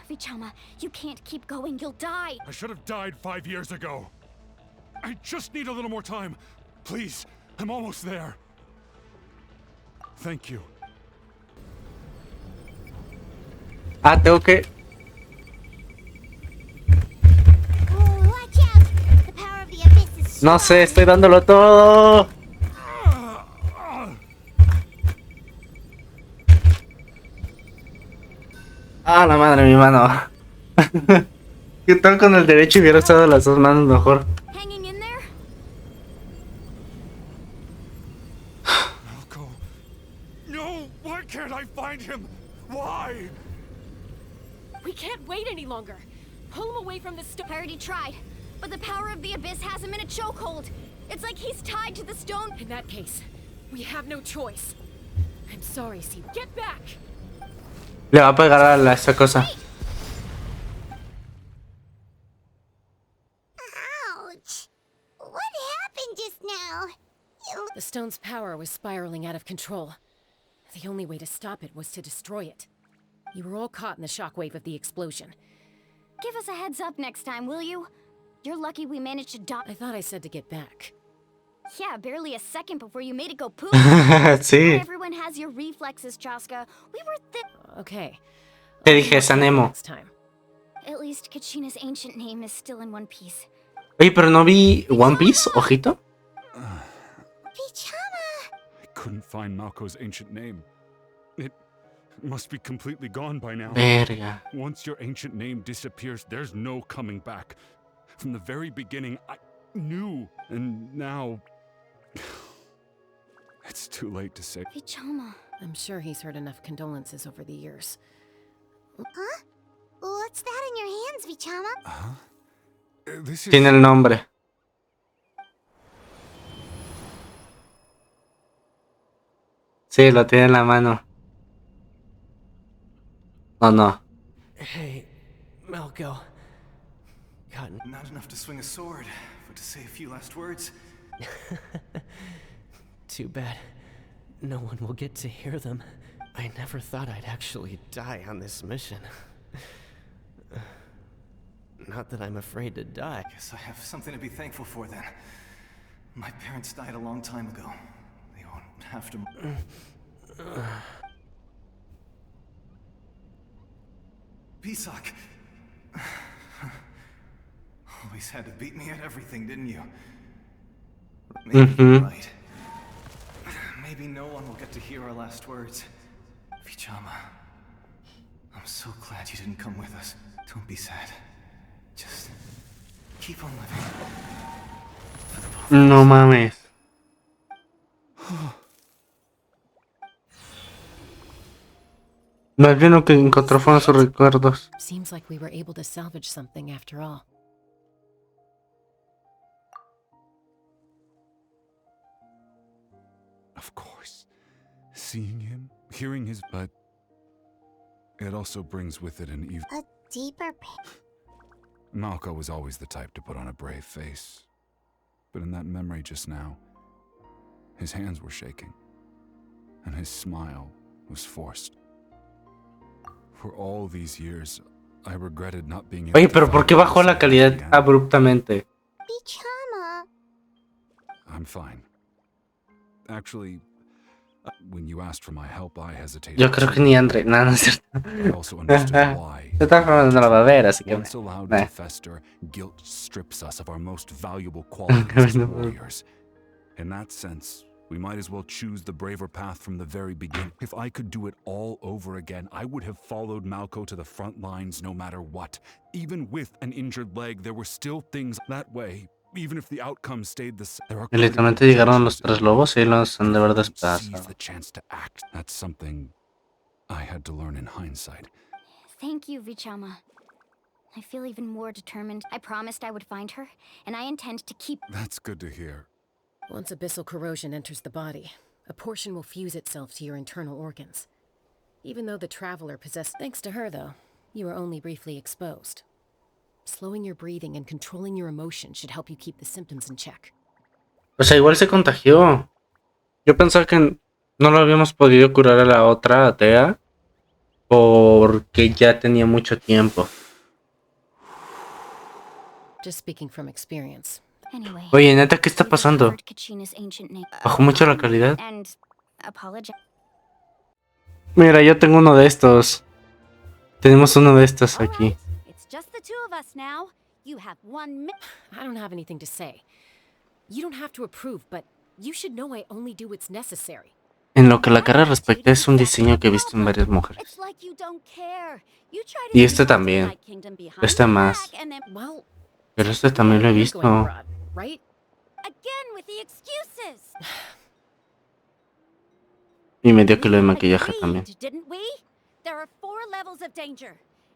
Vichama, you can't keep going. You'll die. I should have died 5 years ago. I just need a little more time. Please, I'm almost there. Thank you. Ah, tengo que... Watch out. The power of the abyss is No sé, estoy dándolo todo. Ah, la madre, mi mano. ¿Qué tal con el derecho hubiera estado las dos manos mejor? hanging in there. Malco. No, why can't I find him? Why? We can't wait any longer. Pull him away from the I already tried, but the power of the abyss has him in a chokehold. It's like he's tied to the stone. In that case, we have no choice. I'm sorry, Sea. Get back! Le va a pegar a esta cosa. Ouch! What happened just now? The stone's power was spiraling out of control. The only way to stop it was to destroy it. You were all caught in the shockwave of the explosion. Give us a heads up next time, will you? You're lucky we managed to dodge. I thought I said to get back. Yeah, barely a second before you made it go poof. Sí. Not everyone has your reflexes, Chaska. We were Okay. Te dije, es Nemo. Next time. At least Kachina's ancient name is still in one piece. Oye, pero no vi One Piece, ojito. Vichama! I couldn't find Malco's ancient name. It must be completely gone by now. Verga. Once your ancient name disappears, there's no coming back. From the very beginning, knew, and now... It's too late to say. Vichama. I'm sure he's heard enough condolences over the years. Huh? What's that in your hands, Vichama? Huh? This is... Tiene el nombre. Sí, lo tiene en la mano. No, no. Hey, Malco. God, not enough to swing a sword, but to say a few last words. Too bad. No one will get to hear them. I never thought I'd actually die on this mission. Not that I'm afraid to die. Guess I have something to be thankful for then. My parents died a long time ago. They won't have to... Pisak! Always had to beat me at everything, didn't you? Maybe you're right. Maybe no one will get to hear our last words. Vichama, I'm so glad you didn't come with us. Don't be sad. Just keep on living. For the both of us. No mames. Más bien lo que encontró fueron sus recuerdos. Seems like we were able to salvage something after all. Of course. Seeing him, hearing his... But... It also brings with it an evil... A deeper pain. Malco was always the type to put on a brave face. But in that memory just now, his hands were shaking. And his smile was forced. For all these years, I regretted not being able Oye, to pero ¿por qué find bajó la myself calidad again. abruptamente? Vichama. I'm fine. Actually, when you asked for my help, I hesitated. Yo creo que ni André. No, no es cierto. I also understood why. De todas formas no la va a ver, así que... Once allowed to fester, guilt strips us of our most valuable qualities as warriors. In that sense, we might as well choose the braver path from the very beginning. If I could do it all over again, I would have followed Malco to the front lines no matter what. Even with an injured leg, there were still things that way. Even if the outcome stayed the same. Y literalmente llegaron los tres lobos y los han de ver despedazado. The chance to act. That's something I had to learn in hindsight. Thank you, Vichama. I feel even more determined. I promised I would find her, and I intend to keep... That's good to hear. Once abyssal corrosion enters the body, a portion will fuse itself to your internal organs. Even though the Traveler possessed... Thanks to her, though, you were only briefly exposed. Slowing your breathing and controlling your emotions should help you keep the symptoms in check. O sea, igual se contagió. Yo pensaba que no lo habíamos podido curar a la otra atea porque ya tenía mucho tiempo. Just speaking from experience. Anyway, Oye, neta, ¿qué está pasando? Bajó mucho la calidad. Mira, yo tengo uno de estos. Tenemos uno de estos aquí. Just the two of us now. You have 1 minute. I don't have anything to say. You don't have to approve, but you should know I only do what's necessary. En lo que la cara respecta es un diseño que he visto en varias mujeres. Y este también. Este más. Pero este también lo he visto. Y medio kilo de maquillaje también.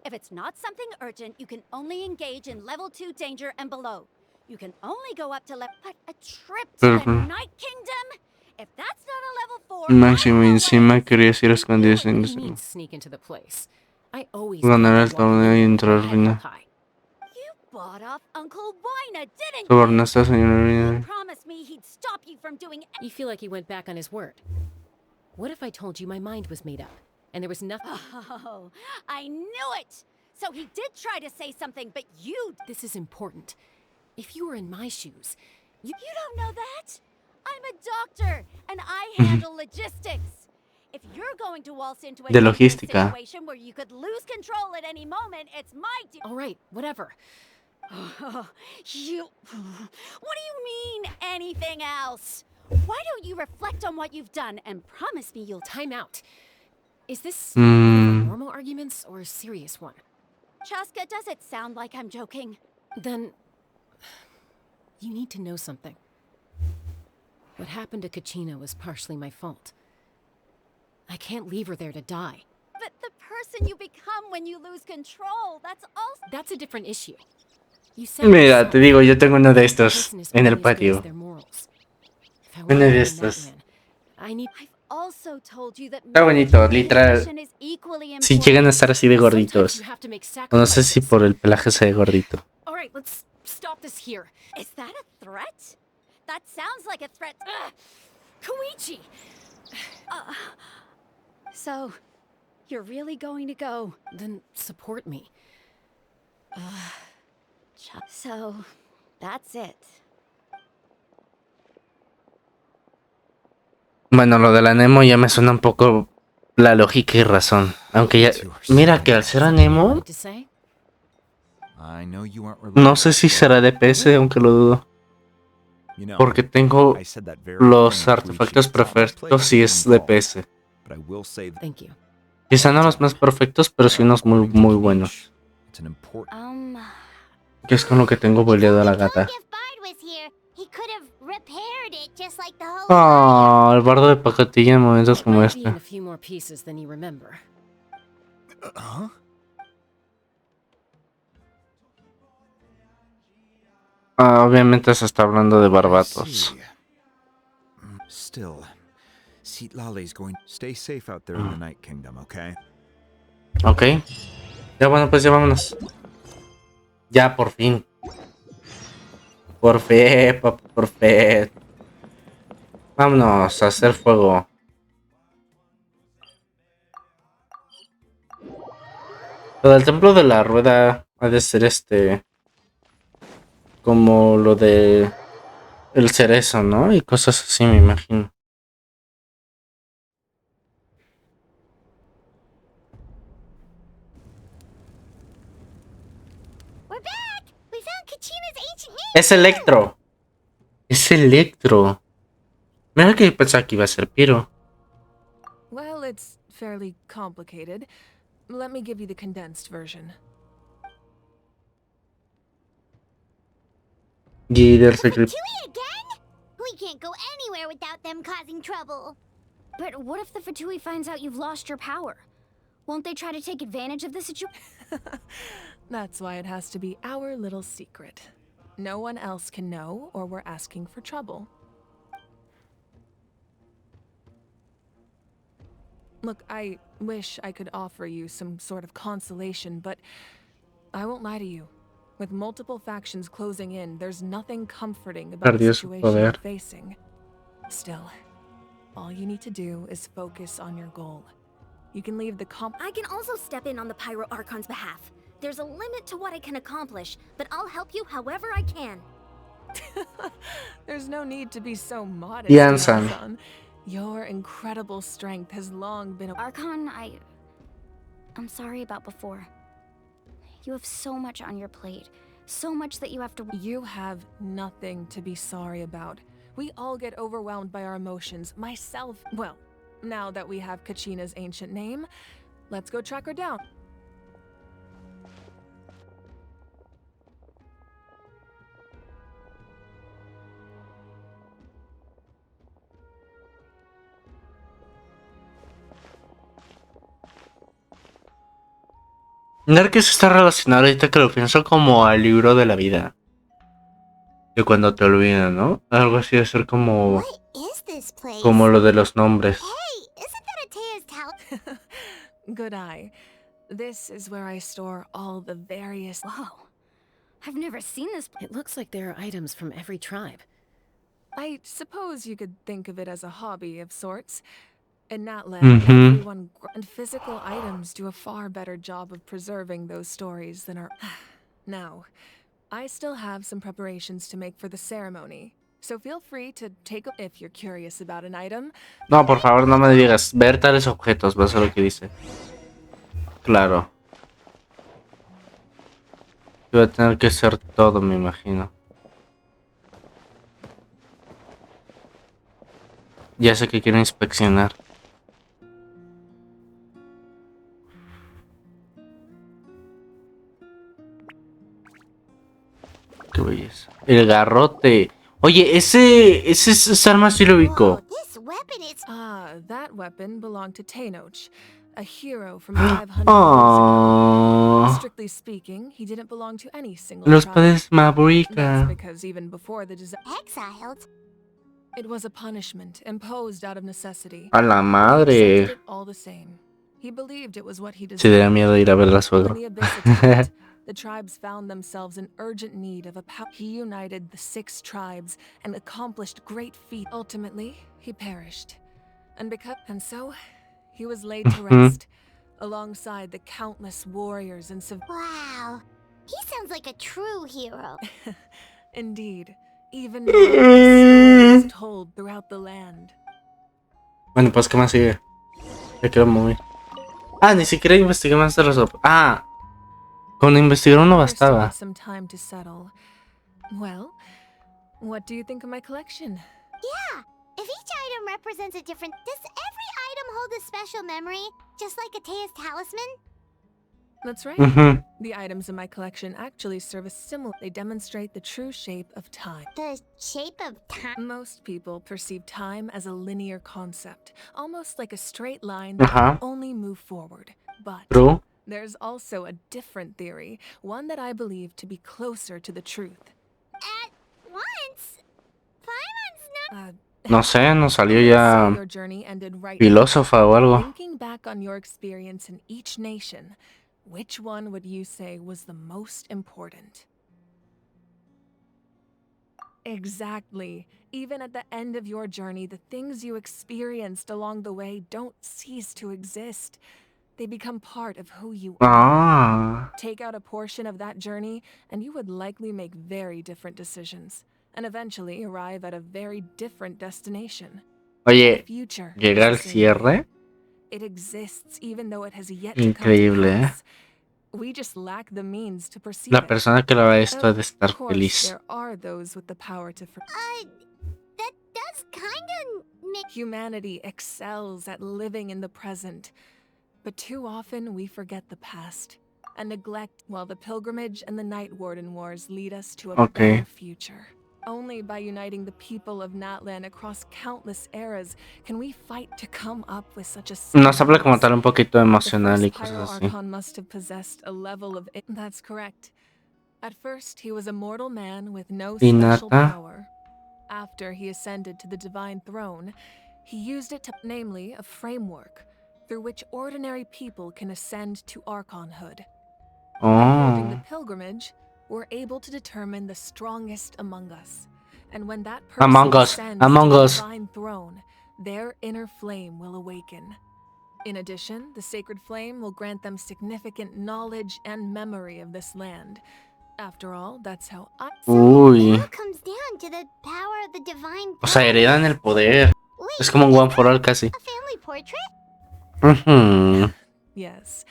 If it's not something urgent, you can only engage in level 2 danger and below. You can only go up to level... But a trip to the Night Kingdom? If that's not a level 4... Máximo encima quería ir escondido sin ganar el torneo y entrar al Reino. Sobornaste a señor Reino. You feel like he went back on his word. What if I told you my mind was made up? And there was nothing... Oh, I knew it! So he did try to say something, but you... This is important. If you were in my shoes... You don't know that? I'm a doctor, and I handle logistics. If you're going to waltz into a situation where you could lose control at any moment, it's my... All right, whatever. What do you mean, anything else? Why don't you reflect on what you've done and promise me you'll... Time out. Is this normal arguments or a serious one? Chaska, does it sound like I'm joking? Then... You need to know something. What happened to Kachina was partially my fault. I can't leave her there to die. But the person you become when you lose control, that's a different issue. You said Mira, te digo, yo tengo uno de estos person is en el only as good as patio. their morals. If I Uno want to de be estos. Natlan, I need... I've also told you that Está bonito, literal. communication is equally Si important. llegan a estar así de Sometimes gorditos. you have to make O no sé si sacrifices. por el pelaje sea de gordito. All right, let's stop this here. Is that a threat? That sounds like a threat. Koichi! So, you're really going to go? Then support me. So, that's it. Bueno, lo de la Nemo ya me suena un poco la lógica y razón. Aunque ya... Mira que al ser a Nemo... No sé si será DPS, aunque lo dudo. Porque tengo los artefactos perfectos y es DPS. Quizá no los más perfectos, pero sí unos muy, muy buenos. Que es con lo que tengo boleado a la gata. Ah, el bardo de pacotilla en momentos como este. Ah, obviamente se está hablando de barbatos. Still, Lale's going. Stay safe out there in the Night Kingdom, okay? Ok. Ya bueno, pues ya vámonos. Ya, por fin. Por fe, papá, por fe. Vámonos a hacer fuego. Lo del templo de la rueda ha de ser como lo de el cerezo, ¿no? Y cosas así, me imagino. We're back! We found Kachina's ancient name. Es Electro. Es Electro. Mira que pensaba que iba a ser Piro. Well, it's fairly complicated. Let me give you the condensed version. Again? We can't go anywhere without them causing trouble. But what if the Fatui finds out you've lost your power? Won't they try to take advantage of the situation? That's why it has to be our little secret. No one else can know, or we're asking for trouble. Look, I wish I could offer you some sort of consolation, but I won't lie to you. With multiple factions closing in, there's nothing comforting about the situation you're facing. Still, all you need to do is focus on your goal. You can leave the I can also step in on the Pyro Archon's behalf. There's a limit to what I can accomplish, but I'll help you however I can. There's no need to be so modest, Yansan. son. Your incredible strength has long been a... Archon, I'm sorry about before. You have so much on your plate. So much that you have to... You have nothing to be sorry about. We all get overwhelmed by our emotions. Myself... Well, now that we have Kachina's ancient name, let's go track her down. Mira que eso está relacionado ahorita que lo pienso como al libro de la vida. De cuando te olvidan, ¿no? Algo así de ser como... Como lo de los nombres. Good eye. This is where I store all the various... Whoa. I've never seen this. It looks like there are items from every tribe. I suppose you could think of it as a hobby of sorts. In Natlan, everyone and physical items do a far better job of preserving those stories than our... Now, I still have some preparations to make for the ceremony, so feel free to take a... if you're curious about an item. No, por favor, no me digas. Ver tales objetos, va a ser lo que dice. Claro. Voy a tener que hacer todo, me imagino. Ya sé que quiero inspeccionar. destruyes. El garrote. Oye, ese arma sí lo ubico. That weapon belonged to Noche, a hero from 500 years ago. Oh, Strictly speaking, he didn't belong to any single los tribe. padres That's Mabrika. because even before the Exiled? it was a punishment imposed out of necessity. A la He madre. accepted it all the same. He believed it was what he Sí, tenía deserved. miedo de ir a ver a la When suegra. the Abyss attacked, the tribes found themselves in urgent need of a power. He united the 6 tribes and accomplished great feats. Ultimately, he perished. And so, he was laid to rest, alongside the countless warriors and Wow. He sounds like a true hero. Indeed, even now, his story is told throughout the land. Bueno, pues, ¿qué más sigue? Ya quiero mover. Ni siquiera investigué más de los... con investigar uno bastaba. Some time to settle. Well, what do you think of my collection? Yeah. If each item represents a different... Does every item hold a special memory? Just like Atea's talisman? That's right. The items in my collection actually serve a similar... They demonstrate the true shape of time. The shape of time? Most people perceive time as a linear concept, almost like a straight line that can only move forward. But there's also a different theory, one that I believe to be closer to the truth. At once? Paimon's not... No sé, nos salió ya filósofa o algo. Thinking back on your experience in each nation, which one would you say was the most important? Exactly. Even at the end of your journey, the things you experienced along the way don't cease to exist. They become part of who you are. Take out a portion of that journey, and you would likely make very different decisions, and eventually arrive at a very different destination. Oye, llega el cierre. It exists even though it has yet Increíble, to come to pass. We just lack the means to perceive La persona que lo haga esto ha de estar feliz. There are those with the power to that does kinda make... Humanity excels at living in the present, but too often we forget the past and neglect while the pilgrimage and the Night Warden Wars lead us to a better future. Only by uniting the people of Natlan across countless eras can we fight to come up with such a... Nos habla como tal un poquito emocional y cosas así. Archon must have possessed a level of... That's correct. At first, he was a mortal man with no special power. After he ascended to the divine throne, he used it to... namely, a framework through which ordinary people can ascend to Archonhood. Holding the pilgrimage, we're able to determine the strongest among us. And when that person ascends to the divine throne, their inner flame will awaken. In addition, the sacred flame will grant them significant knowledge and memory of this land. After all, that's how I... It all comes down to the power of the divine... O sea, heredan el poder. Es como un One for All casi. A family portrait? Yes.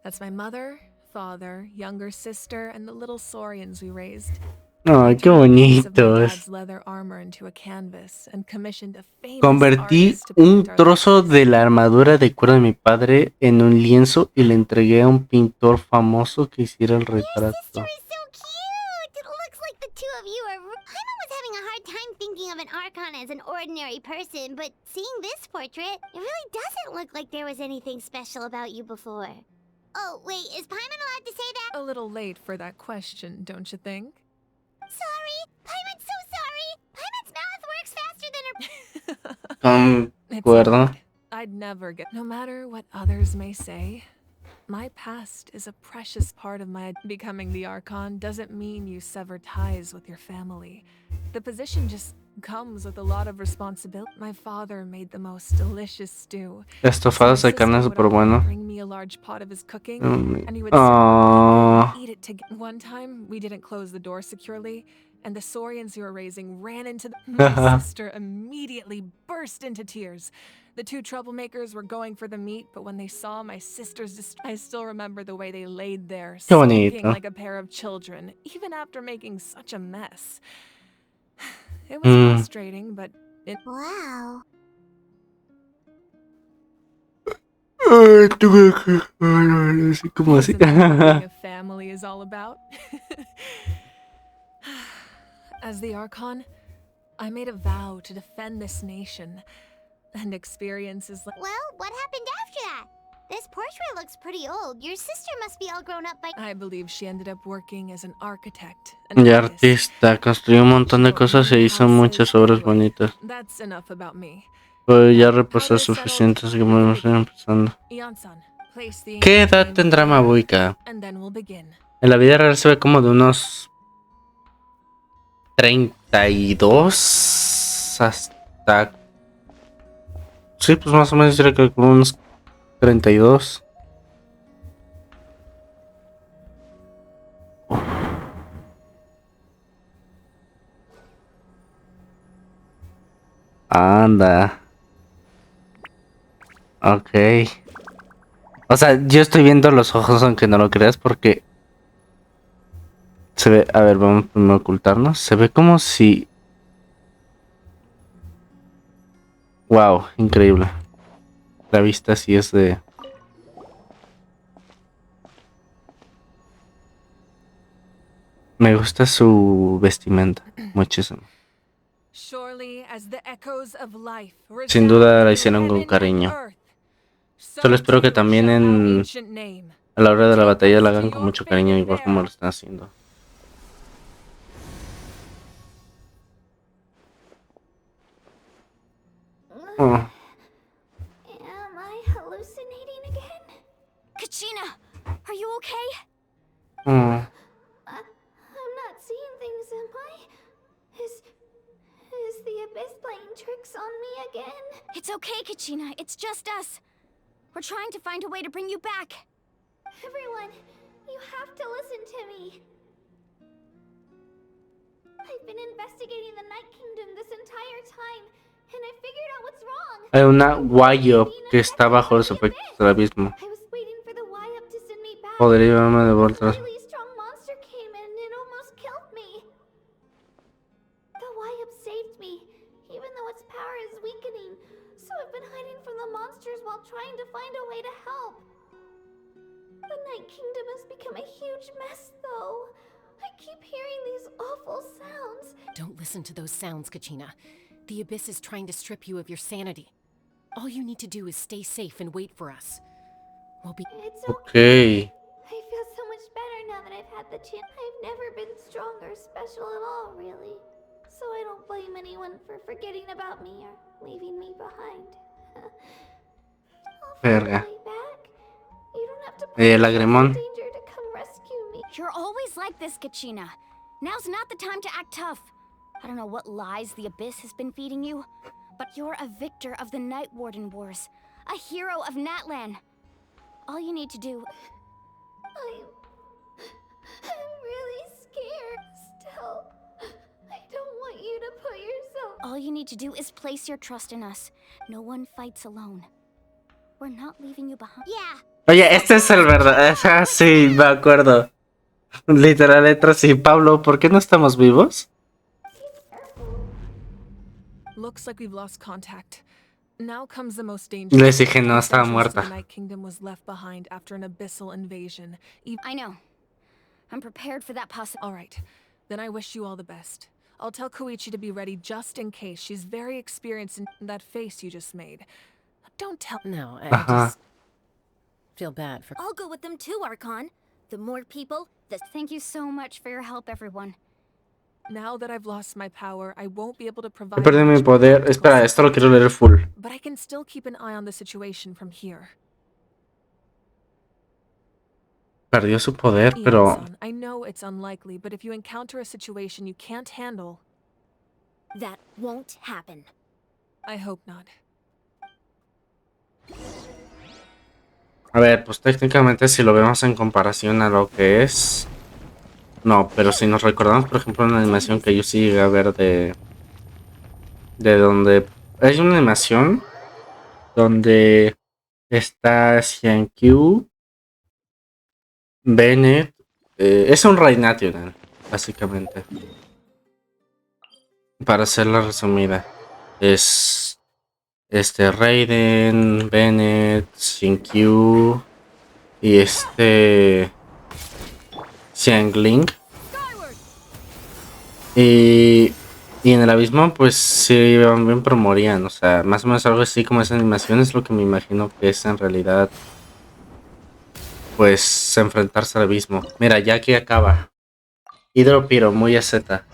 That's my mother, father, younger sister, and the little saurians we raised. Ay, qué bonitos. Convertí un trozo de la armadura de cuero de mi padre en un lienzo y le entregué a un pintor famoso que hiciera el retrato. Thinking of an Archon as an ordinary person, but seeing this portrait, it really doesn't look like there was anything special about you before. Oh, wait, is Paimon allowed to say that? A little late for that question, don't you think? Sorry! Paimon's so sorry! Paimon's mouth works faster than her... Concuerdo. I'd never get... No matter what others may say, my past is a precious part of my... Becoming the Archon doesn't mean you sever ties with your family. The position just comes with a lot of responsibility. My father made the most delicious stew. Estofados de carne súper bueno. Bring me a large pot of his cooking, and he would eat it together. One time, we didn't close the door securely, and the saurians you were raising ran into the... My sister immediately burst into tears. The two troublemakers were going for the meat, but when they saw my sister's I still remember the way they laid there, sleeping like a pair of children, even after making such a mess. It was frustrating, but it... Wow. ¿Cómo así? Being a family is all about. As the Archon, I made a vow to defend this nation, and experiences like... Well, what happened after that? This portrait looks pretty old. Your sister must be all grown up by... I believe she ended up working as an architect. Y artista, construyó un montón de cosas e hizo muchas obras bonitas. That's enough about me. Pero ya reposó suficiente, así que podemos ir empezando. ¿Qué edad tendrá Mabuika? En la vida real se ve como de unos 32 hasta... Sí, pues más o menos diría que como unos 32. Anda. Ok. O sea, yo estoy viendo los ojos aunque no lo creas porque... Se ve... A ver, vamos a ocultarnos. Se ve como si... Wow, increíble. La vista sí es de... Me gusta su vestimenta muchísimo. Sin duda la hicieron con cariño. Solo espero que también a la hora de la batalla la hagan con mucho cariño, igual como lo están haciendo. Oh. Am I hallucinating again? Kachina, are you okay? Oh. I'm not seeing things, am I? Is the Abyss playing tricks on me again? It's okay, Kachina. It's just us. We're trying to find a way to bring you back. Everyone, you have to listen to me. I've been investigating the Night Kingdom this entire time, and I figured out what's wrong. Hay una Wayop que está bajo los efectos del abismo. I was waiting for the Wayop to send me back. Podría llevarme de vuelta. A really strong monster came in and it almost killed me. The Wayop saved me, even though its power is weakening. So I've been hiding from the monsters while trying to find a way to help. The Night Kingdom has become a huge mess, though. I keep hearing these awful sounds. Don't listen to those sounds, Kachina. The Abyss is trying to strip you of your sanity. All you need to do is stay safe and wait for us. We'll be... It's okay. I feel so much better now that I've had the chance. I've never been strong or special at all, really. So I don't blame anyone for forgetting about me or leaving me behind. Verga. You don't have to put Lagrimón. danger to come rescue me. You're always like this, Kachina. Now's not the time to act tough. I don't know what lies the Abyss has been feeding you, but you're a victor of the Night Warden Wars, a hero of Natlan. All you need to do... I'm really scared still. I don't want you to put yourself... All you need to do is place your trust in us. No one fights alone. We're not leaving you behind. Yeah. Oye, este es el verdadero... Sí, me acuerdo. Literal letra sí. Pablo, ¿por qué no estamos vivos? Looks like we've lost contact. Now comes the most dangerous. Les dije no, estaba muerta. The Night Kingdom was left behind after an abyssal invasion. I know. I'm prepared for that possibility. All right. Then I wish you all the best. I'll tell Koichi to be ready just in case. She's very experienced in that face you just made. Don't tell... No, I just feel bad for... I'll go with them too, Archon. The more people, the... Thank you so much for your help, everyone. Now that I've lost my power, I won't be able to He provide... perdido mi poder. Espera, esto lo quiero leer full. But I can still keep an eye on the situation from here. Perdió su poder, pero... Ian-san, I know it's unlikely, but if you encounter a situation you can't handle... That won't happen. I hope not. A ver, pues técnicamente si lo vemos en comparación a lo que es... No, pero si nos recordamos, por ejemplo, una animación que yo sí llegué a ver de donde... Hay una animación donde está Xiankyu, Bennett... es un Rey National, básicamente. Para hacerla resumida. Es... Raiden, Bennett, Xiankyu y Xiangling. Y, y en el abismo, pues sí, bien pero morían. O sea, más o menos algo así como esa animación es lo que me imagino que es en realidad, pues, enfrentarse al abismo. Mira, ya aquí acaba. Hidropiro, muy a Z.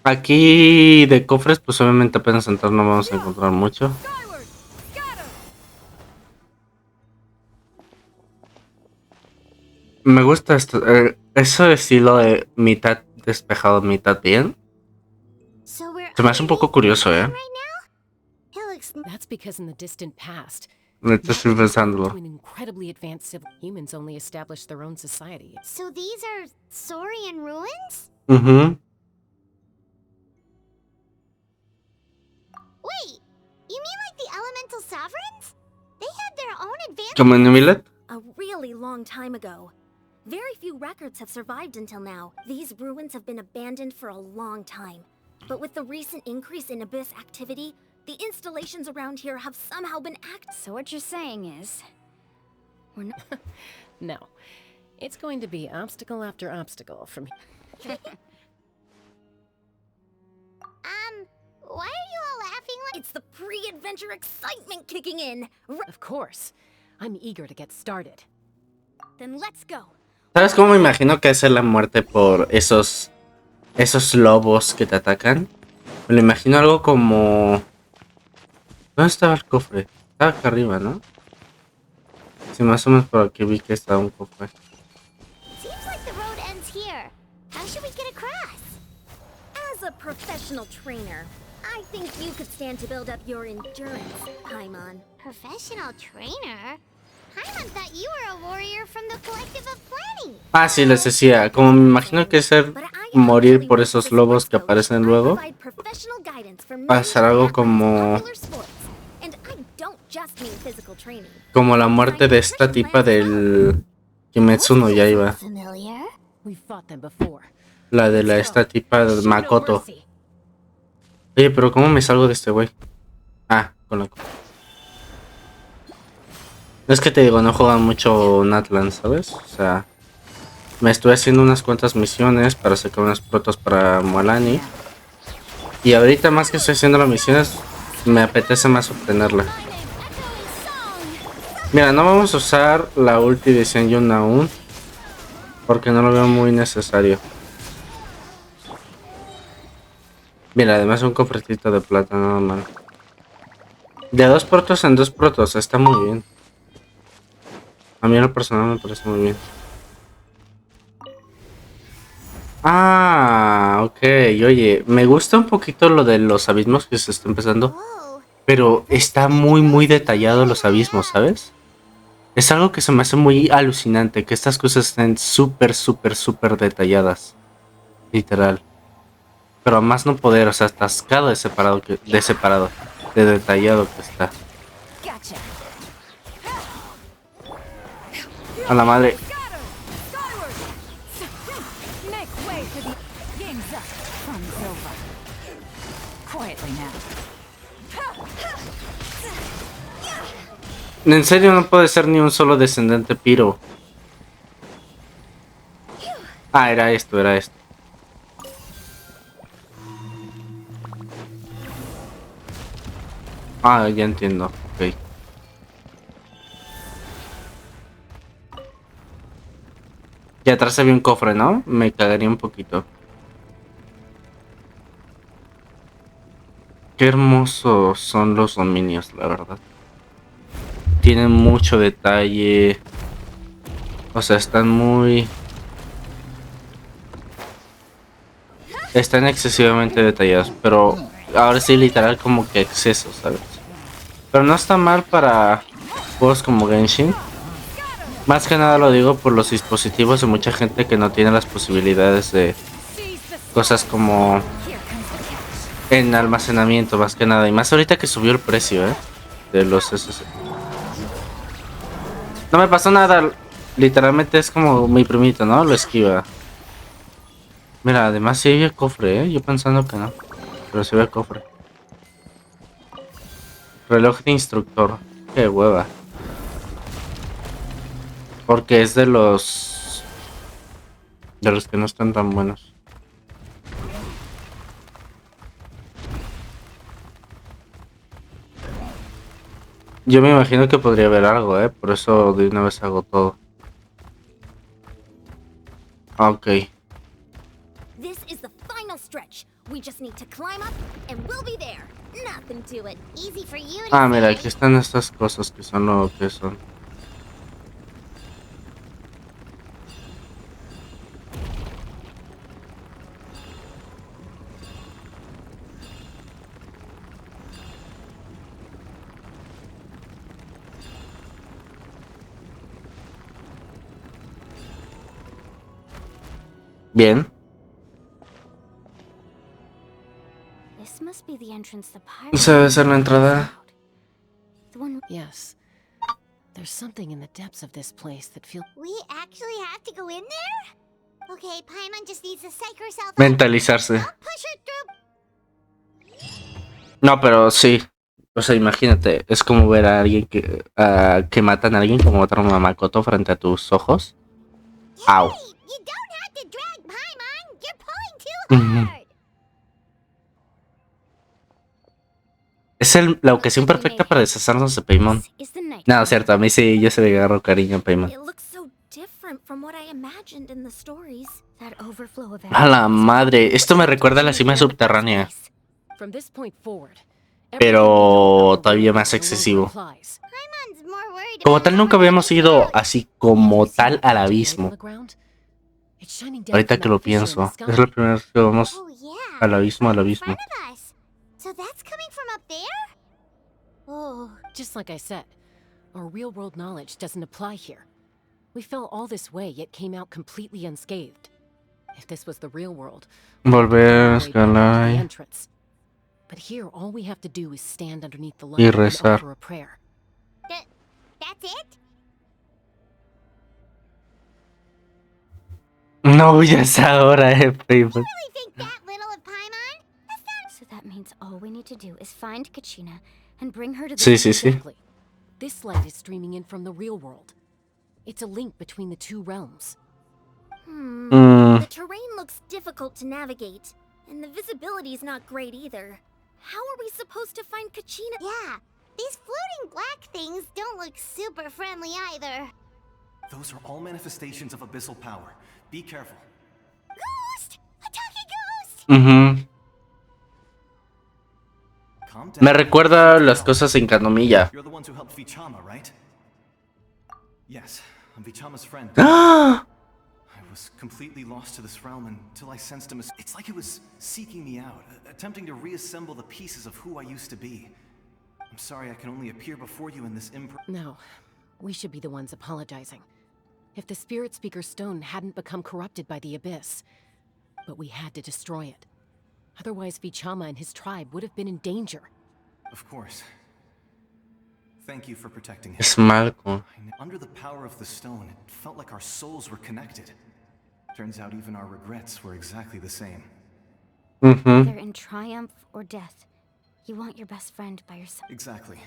Aquí de cofres, pues obviamente apenas entrar no vamos a encontrar mucho. Me gusta esto, ese estilo de mitad despejado, mitad bien. Se me hace un poco curioso, That's because in the distant past, Neta estoy pensándolo. to an incredibly advanced humans only established their own society. So these are Saurian ruins? Wait, you mean like the elemental sovereigns? They had their own advantage. ¿Como en Millet? A really long time ago. Very few records have survived until now. These ruins have been abandoned for a long time. But with the recent increase in abyss activity, the installations around here have somehow been So what you're saying is... we're not... No. It's going to be obstacle after obstacle from... Why are you all laughing like... It's the pre-adventure excitement kicking in! Of course. I'm eager to get started. Then let's go. ¿Sabes cómo me imagino que es la muerte por esos lobos que te atacan? Me lo imagino algo como... ¿Dónde estaba el cofre? Estaba acá arriba, ¿no? Sí, más o menos por aquí vi que estaba un cofre. Seems like the road ends here. How should we get across? As a professional trainer, I think you could stand to build up your endurance, Paimon. Professional trainer? Paimon thought you were a warrior from the collective of planning. Ah, sí, les decía, como me imagino que es el morir por esos lobos que aparecen luego, pasar algo como la muerte de esta tipa del Kimetsu no Yaiba, la de esta tipa de Makoto. Oye, pero ¿cómo me salgo de este güey? Ah, con la... Es que te digo, no juegan mucho Natlan, ¿sabes? O sea, me estuve haciendo unas cuantas misiones para sacar unos protos para Moalani. Y ahorita más que estoy haciendo las misiones, me apetece más obtenerla. Mira, no vamos a usar la ulti de Senyun aún, porque no lo veo muy necesario. Mira, además un cofrecito de plata, nada mal. De 2 protos en 2 protos, está muy bien. A mí en lo personal me parece muy bien. Ah, ok, oye, me gusta un poquito lo de los abismos que se está empezando. Pero está muy detallado los abismos, ¿sabes? Es algo que se me hace muy alucinante, que estas cosas estén súper detalladas. Literal. Pero a más no poder, o sea, atascado de separado, de detallado que está. A la madre. En serio no puede ser ni un solo descendente piro. Ah, era esto. Ah, ya entiendo. Ok. Y atrás había un cofre, ¿no? Me cagaría un poquito. Qué hermosos son los dominios, la verdad. Tienen mucho detalle. O sea, están excesivamente detallados. Pero ahora sí, literal, como que exceso, ¿sabes? Pero no está mal para juegos como Genshin. Más que nada lo digo por los dispositivos de mucha gente que no tiene las posibilidades de cosas como en almacenamiento, más que nada. Y más ahorita que subió el precio, de los SSD. No me pasó nada. Literalmente es como mi primito, ¿no? Lo esquiva. Mira, además sí había cofre, yo pensando que no. Pero sí había cofre. Reloj de instructor. Qué hueva. Porque es de los que no están tan buenos. Yo me imagino que podría haber algo, por eso de una vez hago todo. Ok. This is the final stretch. We just need to climb up and we'll be there. Nothing to it. Easy for you to Ah, mira, say. aquí están estas cosas que son lo que son. Bien. This must be the entrance the Esa debe ser la entrada. The one Yes. There's something in the depths of this place that feels... we actually have to go in there? Okay, Paimon just needs to psych herself up. Mentalizarse. I'll push her through. No, pero sí. O sea, imagínate, es como ver a alguien que matan a alguien como otra Makoto frente a tus ojos. Au. Hey, you don't have to drag Paimon. You're pulling too hard. Es la ocasión perfecta para deshacernos de Paimon. Is the night. No, cierto, a mí sí, yo se le agarro cariño a Paimon. It looks so different from what I imagined in the stories. That overflow of A la madre, esto me recuerda a la cima subterránea, From this point forward, pero todavía más excesivo. Paimon's more worried Como about tal, nunca habíamos ido así como tal al abismo. Ahorita que lo pienso, es la primera vez que vamos Oh yeah. al abismo, al In abismo. front of us. So that's coming from up there? Oh. Just like I said, our real-world knowledge doesn't apply here. We fell all this way, yet came out completely unscathed. If this was the real world, Volver a the escalar entrance. But here, all we have to do is stand underneath the y light and rezar. offer a prayer. That's it? No, ya es ahora, Paimon. Really think that little of Paimon? That's not... So that means all we need to do is find Kachina and bring her to the... Sí, sí, sí. Exactly. This light is streaming in from the real world. It's a link between the two realms. The terrain looks difficult to navigate, and the visibility's not great either. How are we supposed to find Kachina? Yeah, these floating black things don't look super friendly either. Those are all manifestations of abyssal power. Be careful. Ghost! A talking ghost! Calm down. Me recuerda las cosas en Kanomilla. You're the ones who helped Vichama, right? Yes, I'm Vichama's friend. ¡Ah! I was completely lost to this realm until I sensed him. It's like it was seeking me out, attempting to reassemble the pieces of who I used to be. I'm sorry I can only appear before you in this No, we should be the ones apologizing. If the Spirit Speaker stone hadn't become corrupted by the Abyss. But we had to destroy it. Otherwise, Vichama and his tribe would have been in danger. Of course. Thank you for protecting him. Es Malco. Under the power of the stone, it felt like our souls were connected. Turns out even our regrets were exactly the same. They're in triumph or death. You want your best friend by your side. Exactly.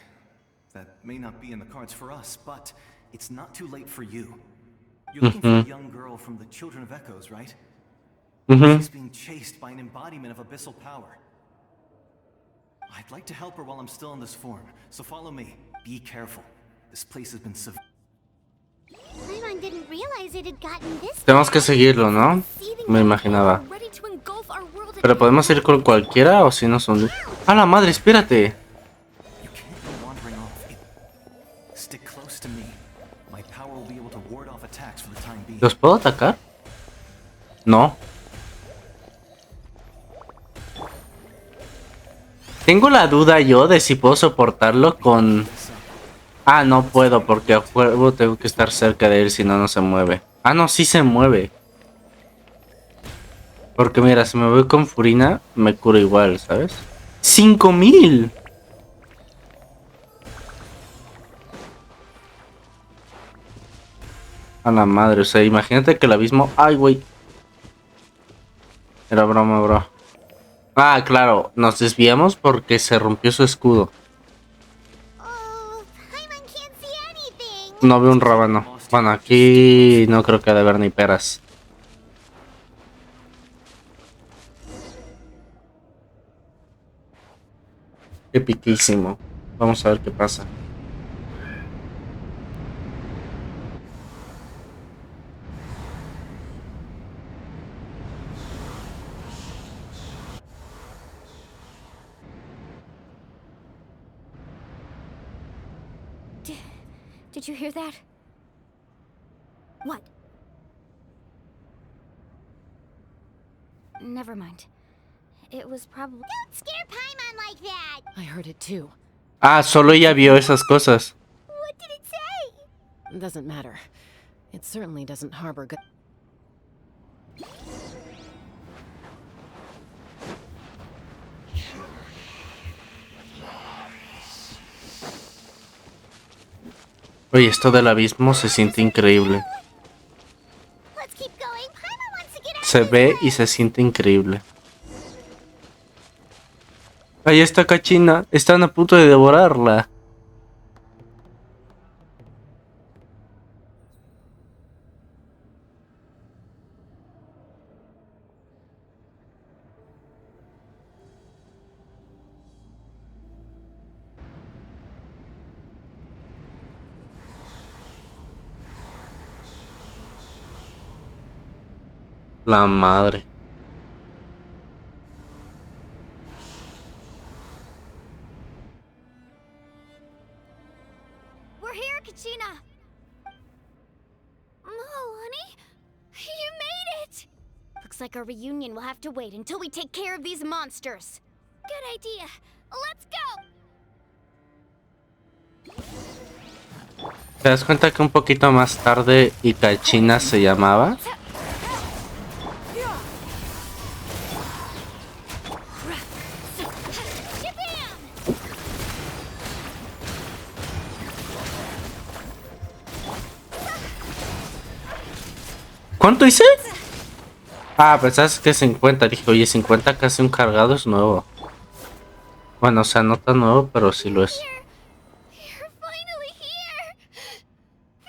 That may not be in the cards for us, but it's not too late for you. You're looking for a young girl from the Children of Echoes, right? She's being chased by an embodiment of abyssal power. I'd like to help her while I'm still in this form, so follow me. Be careful. This place has been severe. Paimon didn't realize it had gotten this Tenemos que seguirlo, ¿no? Me imaginaba. Pero podemos ir con cualquiera o si no son... ¡Ah, la madre! ¡Espérate! You can't go wandering off. Stick close to me. My power will be able to ward off attacks for the time being. ¿Los puedo atacar? No. Tengo la duda yo de si puedo soportarlo con... Ah, no puedo porque a juego tengo que estar cerca de él, si no, no se mueve. Ah, no, sí se mueve. Porque mira, si me voy con Furina, me curo igual, ¿sabes? ¡5000! A la madre, o sea, imagínate que el abismo... ¡Ay, güey! Era broma, bro. Ah, claro, nos desviamos porque se rompió su escudo. Oh, Paimon can't see anything. No veo un rábano. Bueno, aquí no creo que haya de haber ni peras. Epiquísimo. Vamos a ver qué pasa. Did you hear that? What? Never mind. It was probably... Don't scare Paimon like that! I heard it too. Ah, solo ella vio esas cosas. What did it say? Doesn't matter. It certainly doesn't harbor good. Oye, esto del abismo se siente increíble. Let's keep going. Paimon wants to get out Se of ve this y se siente increíble. Ahí está Cachina. Están a punto de devorarla. La madre. We're here, Kachina! Oh, honey? You made it! Looks like our reunion will have to wait until we take care of these monsters. Good idea. Let's go! ¿Te das cuenta que un poquito más tarde y Cachina se llamaba? ¿Cuánto hice? Ah, pensás que 50. Dije, oye, 50 casi un cargado es nuevo. Bueno, o sea, no tan nuevo, pero sí lo es. You're finally here!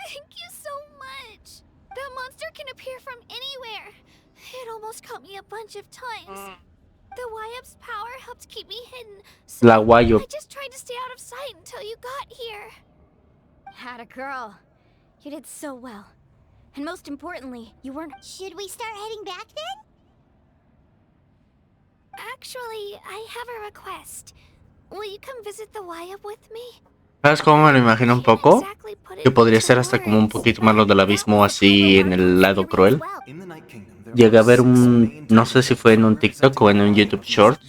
Thank you so much! That monster can appear from anywhere. It almost caught me a bunch of times. The Wyap's power helped keep me hidden, so La Guayo. I just tried to stay out of sight until you got here. Had a girl. You did so well. And most importantly, you weren't... Should we start heading back then? Actually, I have a request. Will you come visit the Wyap with me? ¿Sabes cómo me lo imagino un poco? Que podría ser hasta como un poquito más lo del abismo, así en el lado cruel. Llegué a ver un... no sé si fue en un TikTok o en un YouTube Short.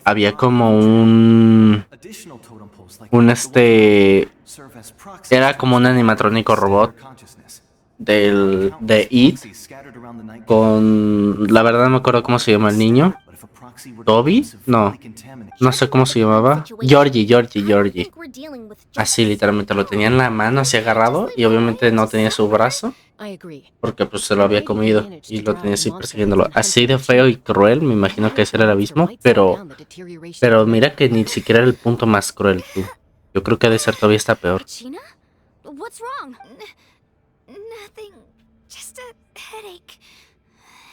Había como un era como un animatrónico robot de It con... la verdad no me acuerdo cómo se llama el niño. ¿Toby? No sé cómo se llamaba. Georgie. Así literalmente lo tenía en la mano, así agarrado, y obviamente no tenía su brazo porque pues se lo había comido y lo tenía así persiguiéndolo. Así de feo y cruel, me imagino que ese era el abismo, pero mira que ni siquiera era el punto más cruel, tú. Yo creo que de ser todavía está peor. What's wrong? Nothing. Just a headache.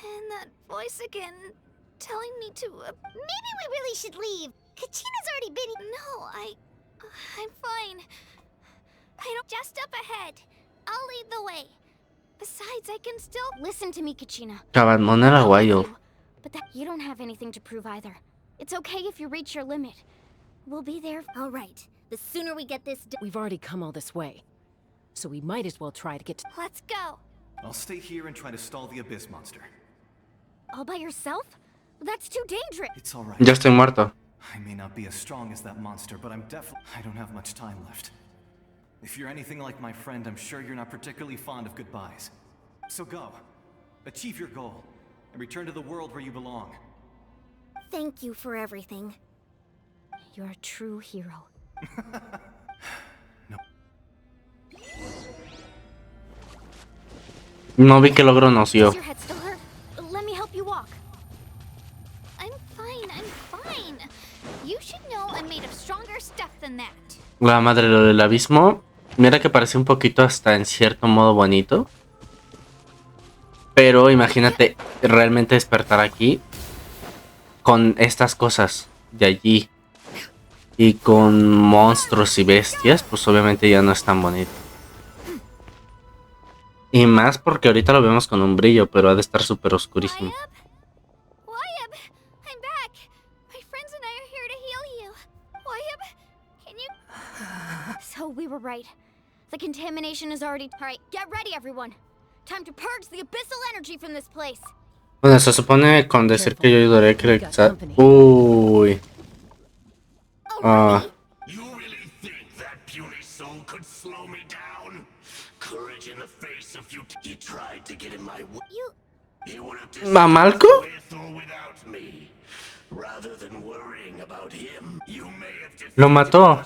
And that voice again telling me to... Maybe we really should leave. Kachina's already been... No, I'm fine. I don't... Just up ahead. I'll lead the way. Besides, I can still... Listen to me, Kachina. Cabandón era guayo. But that... You don't have anything to prove either. It's okay if you reach your limit. We'll be there... All right. The sooner we get this... We've already come all this way. So we might as well try to get to... Let's go. I'll stay here and try to stall the Abyss monster. All by yourself? That's too dangerous. It's all right. Ya estoy muerto. I may not be as strong as that monster, but I'm definitely... I don't have much time left. If you're anything like my friend, I'm sure you're not particularly fond of goodbyes. So go. Achieve your goal. And return to the world where you belong. Thank you for everything. You're a true hero. No. No vi que logro nos dio. Does your head still hurt? Let me help you walk. I'm fine. You should know I'm made of stronger stuff than that. La madre, lo del abismo Mira que parece un poquito hasta en cierto modo bonito. Pero imagínate realmente despertar aquí con estas cosas de allí y con monstruos y bestias, pues obviamente ya no es tan bonito. Y más porque ahorita lo vemos con un brillo, pero ha de estar súper oscurísimo. Wyatt, I'm back. My friends and I are here to heal you. Wyatt, can you? So we were right. The contamination is already. All right, get ready, everyone. Time to purge the abyssal energy from this place. Bueno, se supone con decir que yo ayudaré a que... Uy. Ah. You really think that puny soul could slow me down? Courage in the face of you. He tried to get in my way. He would have ¿Mamalco? with or without me. Rather than worrying about him, you may have Lo mató.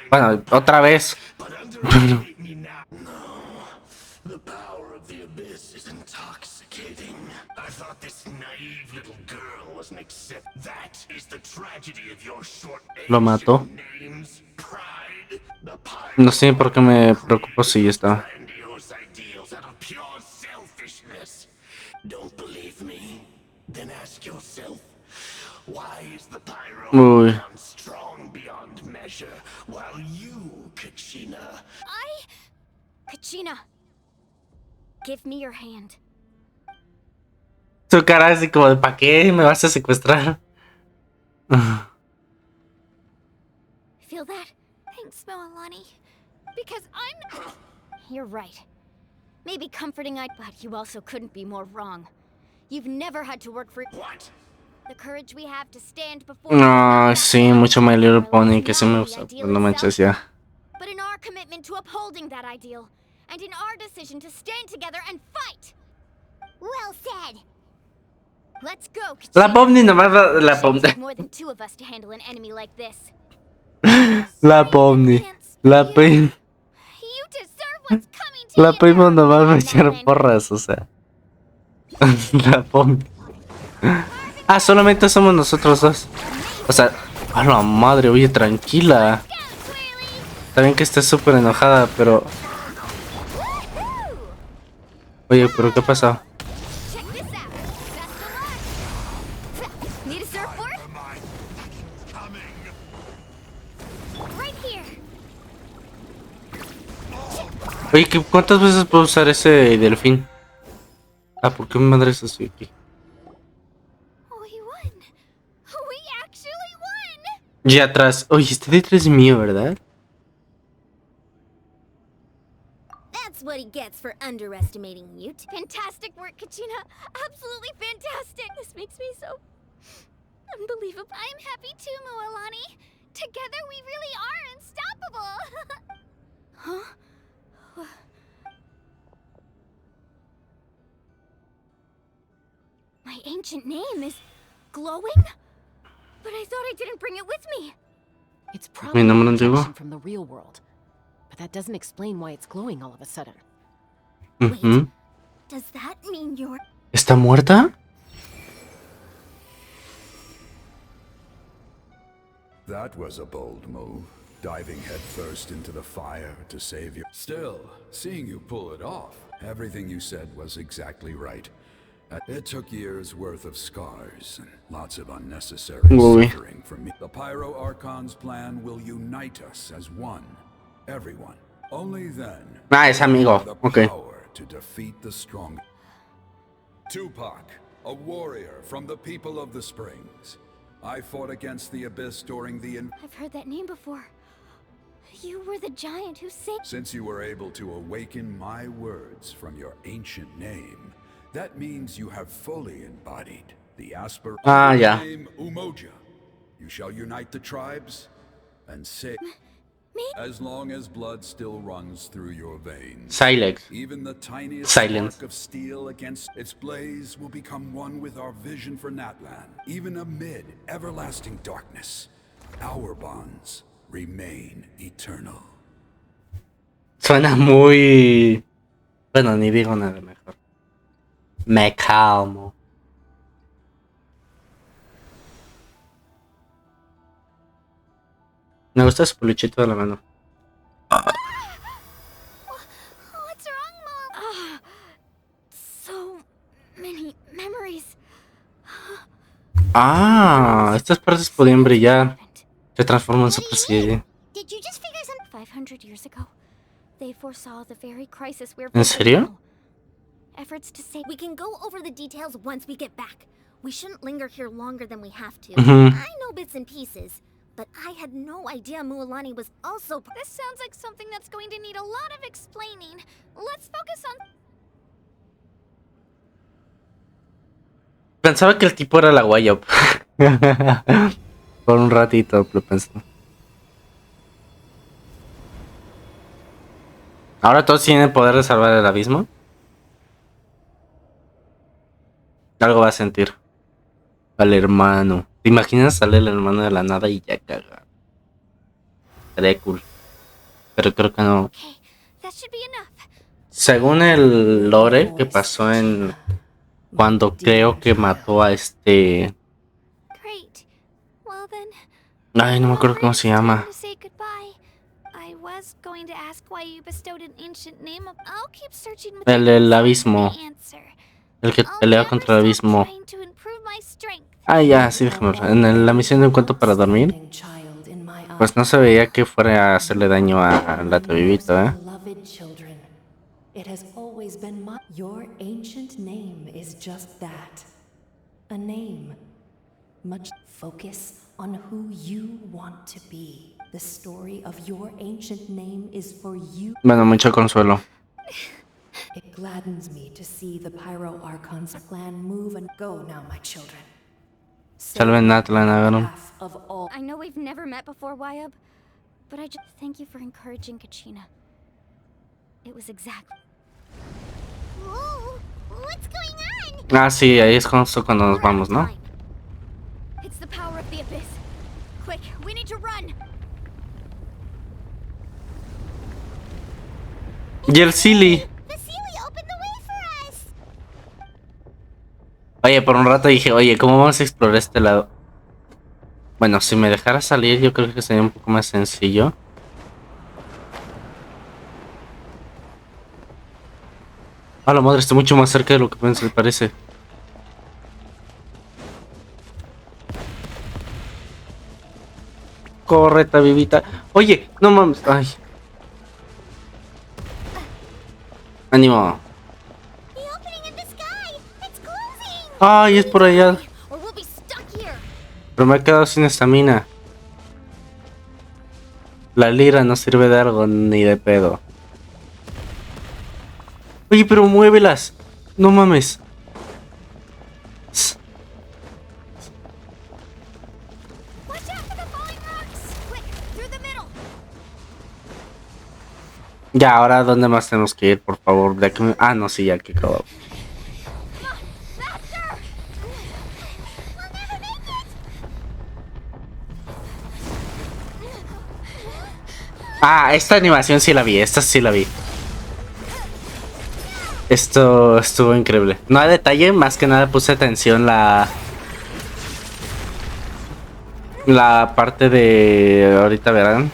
Bueno, otra vez. me now. No. The power of the abyss is intoxicating. I thought this naive little girl wasn't accept. That is the tragedy of your short Lo mató. names. Pride. The No sé por qué me preocupo si ya está. grandiose ideals out of pure selfishness. Don't believe me? Then ask yourself, why is the pyro Uy. strong beyond measure, while you, Kachina, Kachina, give me your hand. Su cara así como de ¿para qué me vas a secuestrar? Feel that? Thanks, Moalani. Because I'm... You're right. Maybe comforting but you also couldn't be more wrong. You've never had to work for... What? The courage we have to stand before... No, sí, mucho My Little Pony que sí me gusta. Pues no manches ya. But in our commitment to upholding that ideal, and in our decision to stand together and fight. Well said. Let's go, Kachina. La Pomni nomás la Pomni. More than two of us to handle an enemy like this. La Pomni. La Pim. You deserve what's coming to La you. Pim nomás me echaron porras, o sea. La Pomni. Ah, solamente somos nosotros dos. O sea, a la madre, oye, tranquila. Está bien que estés súper enojada, pero... Oye, ¿pero qué pasó? Check this out. Best of luck. Need a surfboard? Right here. Oye, ¿cuántas veces puedo usar ese delfín? Ah, ¿por qué me madres así aquí? We won. We actually won. Y atrás. Oye, este detrás es mío, ¿verdad? That's what he gets for underestimating you. Fantastic work, Kachina. Absolutely fantastic. This makes me so unbelievable. I'm happy too, Moalani. Together we really are unstoppable. Huh? My ancient name is glowing? But I thought I didn't bring it with me. It's probably Mi a nombre antiguo. projection from the real world. But that doesn't explain why it's glowing all of a sudden. Ujú. Does that mean you're... ¿Está muerta? That was a bold move, diving headfirst into the fire to save you. Still, seeing you pull it off, everything you said was exactly right. It took years worth of scars and lots of unnecessary suffering from me. The Pyro Archon's plan will unite us as one. Everyone. Only then... Es amigo. The Ok. power to defeat the strong. Tupac, a warrior from the people of the Springs. I fought against the Abyss during the... I've heard that name before. You were the giant who saved... Since you were able to awaken my words from your ancient name, that means you have fully embodied the aspiration. Ah, yeah. Name Umoja. You shall unite the tribes and say... As long as blood still runs through your veins, Silence. even the tiniest Silence. spark of steel against its blaze will become one with our vision for Natlan. Even amid everlasting darkness, our bonds remain eternal. Suena muy... Bueno, ni digo nada mejor. Me calmo. Me gusta su peluchito de la mano. Ah, estas partes podían brillar. Se transforman en Super Saiyajin. Did you just figure something 500 years ago? They foresaw the very crisis we're ¿En facing serio? now. Efforts to say we can go over the details once we get back. We shouldn't linger here longer than we have to. I know bits and pieces, but I had no idea Mualani was also. This sounds like something that's going to need a lot of explaining. Let's focus on. Pensaba que el tipo era la Guayop. Por un ratito lo pensé. ¿Ahora todos tienen el poder de salvar el abismo? Algo va a sentir. Al hermano. ¿Te imaginas sale el hermano de la nada y ya caga? Sería cool. Pero creo que no. Según el lore que pasó en... Cuando creo que mató a este... Ay, no me acuerdo cómo se llama. El abismo. El que pelea contra el abismo. Ah, ya, sí, déjame ver. En la misión de un cuento para dormir, pues no se veía que fuera a hacerle daño a la Tabibito, ¿eh? It has always been my. Your ancient name is just that. A name. Much focus on who you want to be. The story of your ancient name is for you. Bueno, mucho consuelo. It gladdens me to see the Pyro Archon's plan move and go now, my children. Salven Natlan, Agaron. I know we've never met before, Wayab, but I just thank you for encouraging Kachina. It was exactly. Whoa, what's going on? Ah, sí, ahí es justo cuando nos vamos, ¿no? It's the power of the abyss. Quick, we need to run. Y el Silly. Oye, por un rato dije, oye, ¿cómo vamos a explorar este lado? Bueno, si me dejara salir, yo creo que sería un poco más sencillo. A la madre, estoy mucho más cerca de lo que parece. Corre, Tabibita. Oye, no mames. Ay. Ánimo. Ay, es por allá. Pero me he quedado sin estamina. La lira no sirve de algo ni de pedo. Oye, pero muévelas. No mames. Ya, ahora ¿dónde más tenemos que ir, por favor? De aquí Ah, no, sí, ya que acabo. Ah, esta animación sí la vi, esta sí la vi. Esto estuvo increíble. No hay detalle, más que nada puse atención la parte de... Ahorita verán.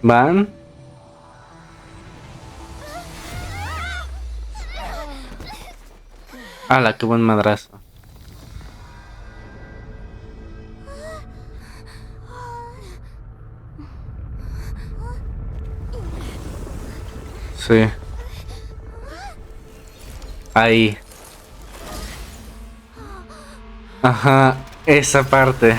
Van. ¡Hala, qué buen madrazo! Sí. Ahí. Ajá, esa parte.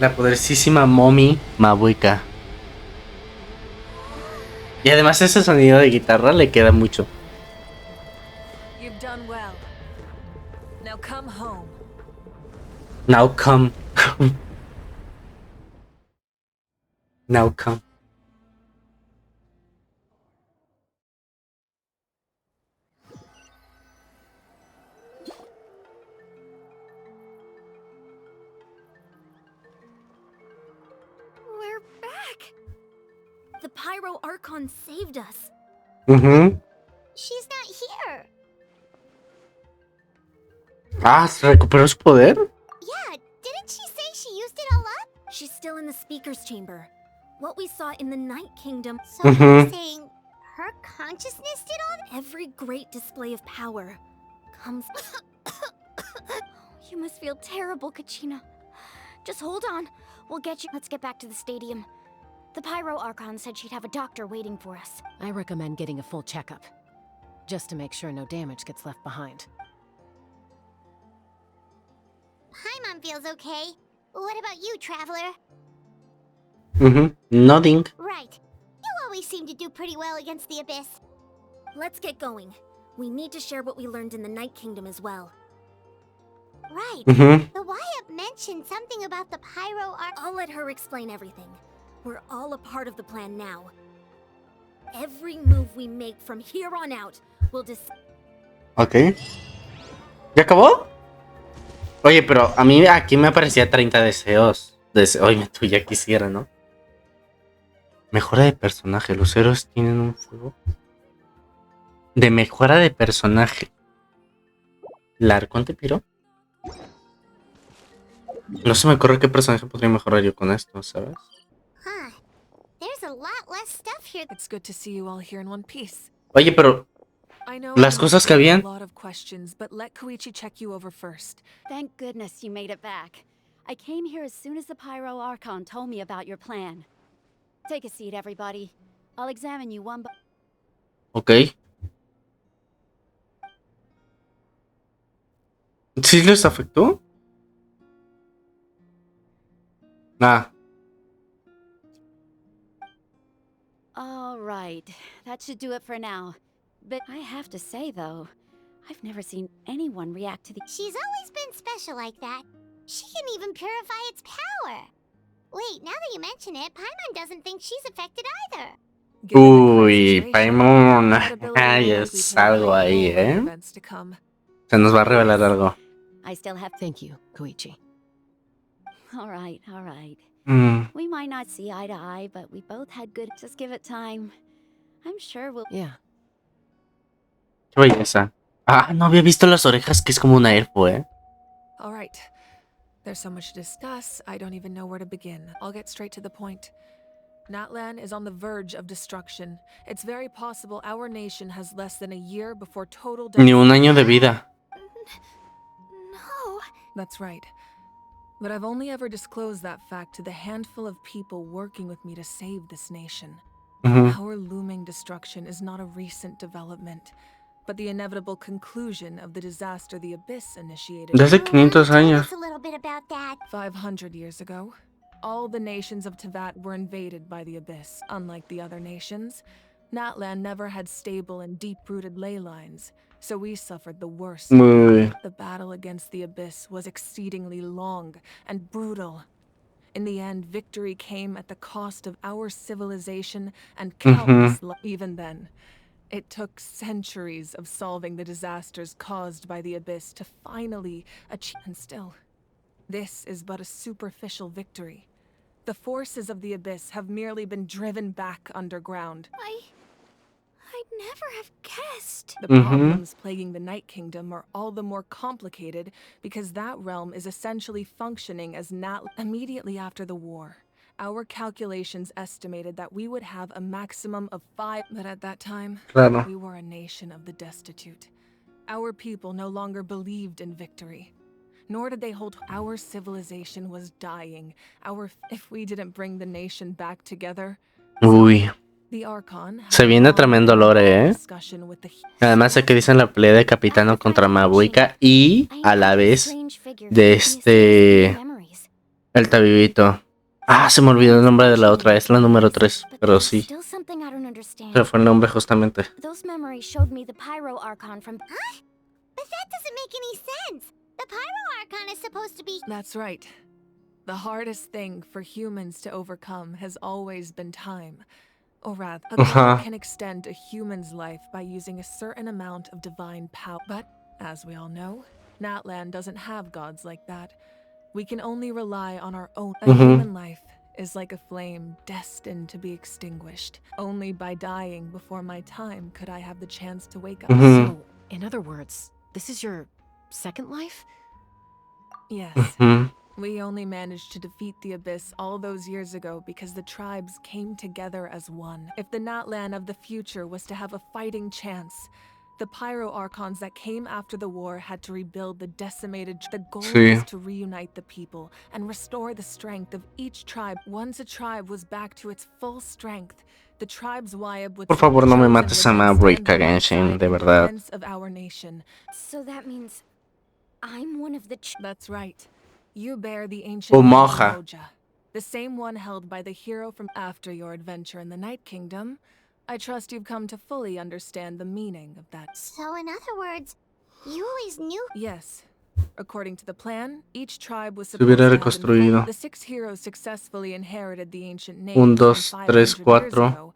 La poderosísima Mommy Mabuika. Y además ese sonido de guitarra le queda mucho. You've done well. Now come home. Now come. Now come. We're back. The Pyro Archon saved us. She's not here. Ah, ¿se recuperó su poder? Yeah, didn't she say she used it all up? She's still in the speaker's chamber. what we saw in the Night Kingdom. So you're saying her consciousness did all that? Every great display of power comes... You must feel terrible, Kachina. Just hold on. We'll get you... Let's get back to the stadium. The Pyro Archon said she'd have a doctor waiting for us. I recommend getting a full checkup, just to make sure no damage gets left behind. Paimon feels okay. What about you, Traveler? Nothing. Right. You always seem to do pretty well against the Abyss. Let's get going. We need to share what we learned in the Night Kingdom as well. Right. The Wyatt mentioned something about the Pyro I'll let her explain everything. We're all a part of the plan now. Every move we make from here on out will Ok. ¿Ya acabó? Oye, pero a mí aquí me aparecía 30 deseos. Oye, tú ya quisiera, ¿no? Mejora de personaje. Los héroes tienen un fuego. De mejora de personaje. ¿La Arconte Piro? No se me ocurre qué personaje podría mejorar yo con esto, ¿sabes? Huh. There's a lot less stuff here. It's good to see you all here in one piece. Oye, pero las cosas que habían. A lot of questions, but let Koichi check you over first. Thank goodness you made it back. I came here as soon as the Pyro Archon told me about your plan. Take a seat, everybody. I'll examine you one by... Ok. ¿Sí les afectó? Ah. All right, that should do it for now. But I have to say, though, I've never seen anyone react to the... She's always been special like that. She can even purify its power. Wait, now that you mention it, Paimon doesn't think she's affected either. Uy, Paimon. Ay, es algo ahí, ¿eh? Se nos va a revelar algo. I still have... Thank you, Koichi. All right. We might not see eye to eye, but we both had good... Just give it time. I'm sure we'll... Yeah. Qué belleza. Ah, no había visto las orejas, que es como una elfo, ¿eh? All right. There's so much to discuss, I don't even know where to begin. I'll get straight to the point. Natlan is on the verge of destruction. It's very possible our nation has less than a year before total... Ni un año de vida. No. That's right. But I've only ever disclosed that fact to the handful of people working with me to save this nation. Our looming destruction is not a recent development, but the inevitable conclusion of the disaster the Abyss initiated. Desde 500 años. A little bit about that. 500 years ago, all the nations of Teyvat were invaded by the Abyss. Unlike the other nations, Natlan never had stable and deep-rooted ley lines, so we suffered the worst. The battle against the Abyss was exceedingly long and brutal. In the end, victory came at the cost of our civilization and countless even then. It took centuries of solving the disasters caused by the Abyss to finally achieve... And still, this is but a superficial victory. The forces of the Abyss have merely been driven back underground. I'd never have guessed. The problems plaguing the Night Kingdom are all the more complicated because that realm is essentially functioning as immediately after the war. Our calculations estimated that we would have a maximum of 5, but at that time, we were a nation of the destitute. Our people no longer believed in victory, nor did they hold our civilization was dying. If we didn't bring the nation back together, Uy. Se viene tremendo lore, ¿eh? Además sé que dicen la pelea de Capitano contra Mabuika y a la vez de el Tabibito. Ah, se me olvidó el nombre de la otra, es la número 3, pero sí. Pero fue el nombre justamente. Those memories showed me the Pyro Archon from... Huh? But that doesn't make any sense. The Pyro Archon is supposed to be... That's right. The hardest thing for humans to overcome has always been time. Or rather, a god can extend a human's life by using a certain amount of divine power. But, as we all know, Natlan doesn't have gods like that. We can only rely on our own. A human life is like a flame destined to be extinguished. Only by dying before my time could I have the chance to wake up. So, in other words, this is your second life? Yes. We only managed to defeat the Abyss all those years ago because the tribes came together as one. If the Natlan of the future was to have a fighting chance, the Pyro Archons that came after the war had to rebuild the decimated. The goal Sí. was to reunite the people and restore the strength of each tribe. Once a tribe was back to its full strength, the tribe's Wyab would Por favor, no me mates a Maverick a Genshin, de verdad. of our nation. So that means I'm one of the That's right. You bear the ancient Umoja. Moja, the same one held by the hero from after your adventure in the Night Kingdom. I trust you've come to fully understand the meaning of that. So in other words, you always knew? Yes. According to the plan, each tribe was Se supposed hubiera to have reconstruido. the 6 heroes successfully inherited the ancient names 1, 2, from 3, 500 years 4, ago.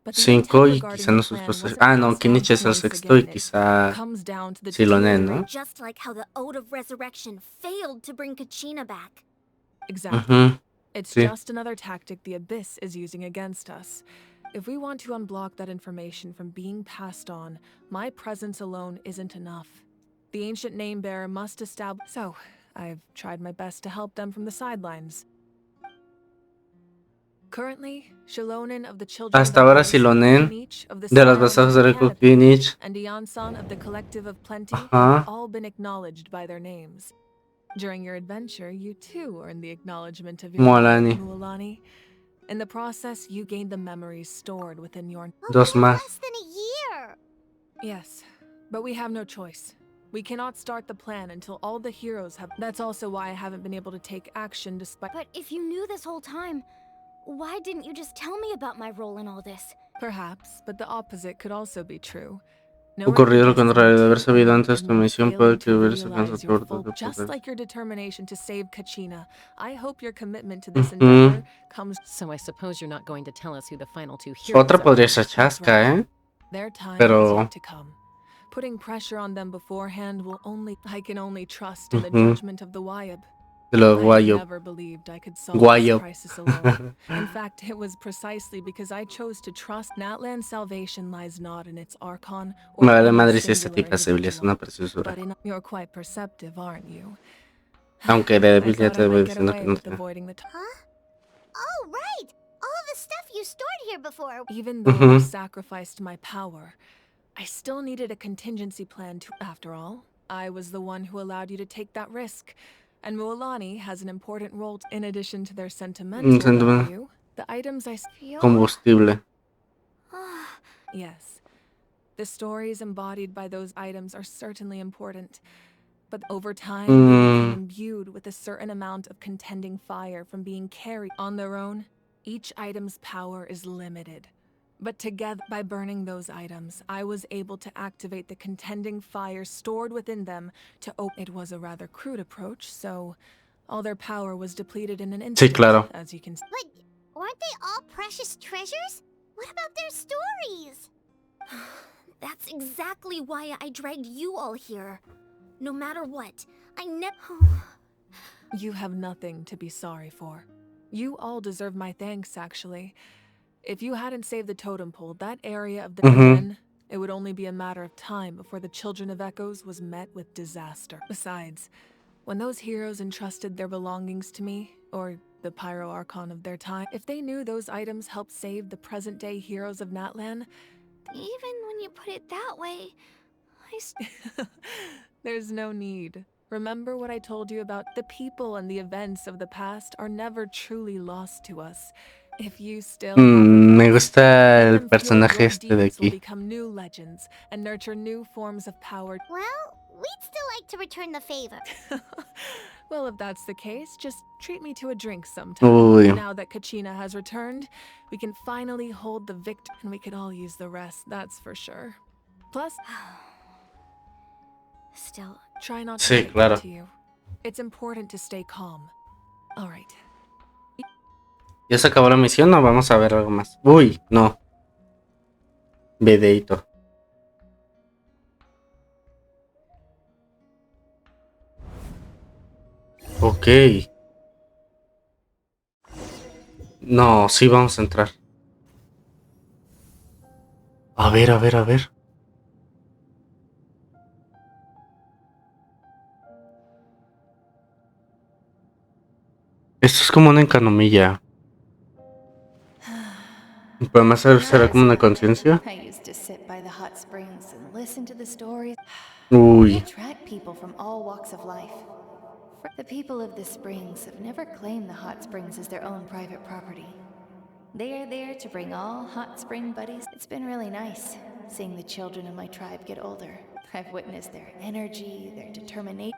But the 5 intent y regarding quizá the no sus plan los... wasn't Ah, no, passed down Kinich es el twice sexto y again. It quizá comes down to the Silonen, ¿no? Just like how the Ode of Resurrection failed to bring Kachina back. Exactly. It's Sí. just another tactic the Abyss is using against us. If we want to unblock that information from being passed on, my presence alone isn't enough. The ancient name bearer must establish. So, I've tried my best to help them from the sidelines. Currently, Shilonen of the Children Hasta of the ahora Ice, Silonen, Kinich of the de las Spiral basadas of de the Reiko Canopy, Kinich. and Iansan of the Collective of Plenty have Ajá. all been acknowledged by their names. During your adventure, you too earned the acknowledgement of your Mualani. Mualani. In the process, you gained the memories stored within your... Dos más. Less than a year! Yes, but we have no choice. We cannot start the plan until all the heroes have... That's also why I haven't been able to take action despite... But if you knew this whole time, why didn't you just tell me about my role in all this? Perhaps, but the opposite could also be true. Ocurrido lo contrario, de haber sabido antes tu misión, puede que hubieras alcanzado tu orden. Just like your determination to save Kachina, I hope your commitment to this endeavor comes... So I suppose you're not going to tell us who the final 2 heroes Otra are. podría ser Chaska, ¿eh? Their time is Pero... yet to come. Putting pressure on them beforehand will only... I can only trust in the judgment of the Wyab. De los I Guayo. never believed I could solve Guayo. this crisis alone. In fact, it was precisely because I chose to trust Natlan's salvation lies not in its Archon or Me vale any madre si esa singular tipa se es una individual. preciosura. But you're quite perceptive, aren't you? Aunque de débil ya I thought te I voy might get diciendo away que no with sé. avoiding the Huh? Oh, right! All the stuff you stored here before. Even though I sacrificed my power, I still needed a contingency plan to... After all, I was the one who allowed you to take that risk. And Mualani has an important role in addition to their sentimental value. The items I... Combustible. Yes. The stories embodied by those items are certainly important. But over time, they become imbued with a certain amount of contending fire from being carried on their own. Each item's power is limited. But together, by burning those items, I was able to activate the contending fire stored within them to open. It was a rather crude approach, so all their power was depleted in an instant, Sí, claro. as you can see. But aren't they all precious treasures? What about their stories? That's exactly why I dragged you all here. No matter what, I never... You have nothing to be sorry for. You all deserve my thanks, actually. If you hadn't saved the totem pole, that area of the den, it would only be a matter of time before the Children of Echoes was met with disaster. Besides, when those heroes entrusted their belongings to me, or the Pyro Archon of their time, if they knew those items helped save the present-day heroes of Natlan... Even when you put it that way, There's no need. Remember what I told you about the people and the events of the past are never truly lost to us. If you still Me gusta el personaje este de will aquí. become new legends and nurture new forms of power. Well, we'd still like to return the favor. Well, if that's the case, just treat me to a drink sometime. Uy. Now that Kachina has returned, we can finally hold the victor, and we could all use the rest, that's for sure. Plus, still, try not Sí, to claro. to you. It's important to stay calm. All right. ¿Ya se acabó la misión o vamos a ver algo más? Uy, no. Videito. Ok. No, sí vamos a entrar. A ver, a ver, a ver. Esto es como una encanomilla. Pero más será como una conciencia. I used to sit by the hot springs and listen to the stories. Uy. They attract people from all walks of life. The people of the springs have never claimed the hot springs as their own private property. They are there to bring all hot spring buddies. It's been really nice seeing the children of my tribe get older. I've witnessed their energy, their determination.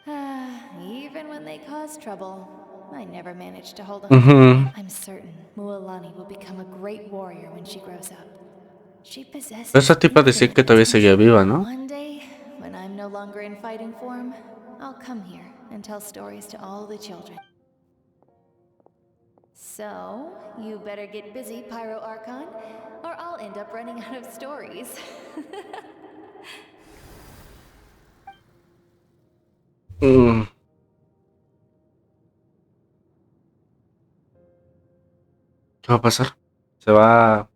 Even when they cause trouble, I never managed to hold on. I'm certain Mualani will become a great warrior when she grows up. She possesses. Esa tipa decía que todavía seguía viva, ¿no? One day, when I'm no longer in fighting form, I'll come here and tell stories to all the children. So, you better get busy, Pyro Archon, or I'll end up running out of stories. ¿Qué va a pasar? Se va...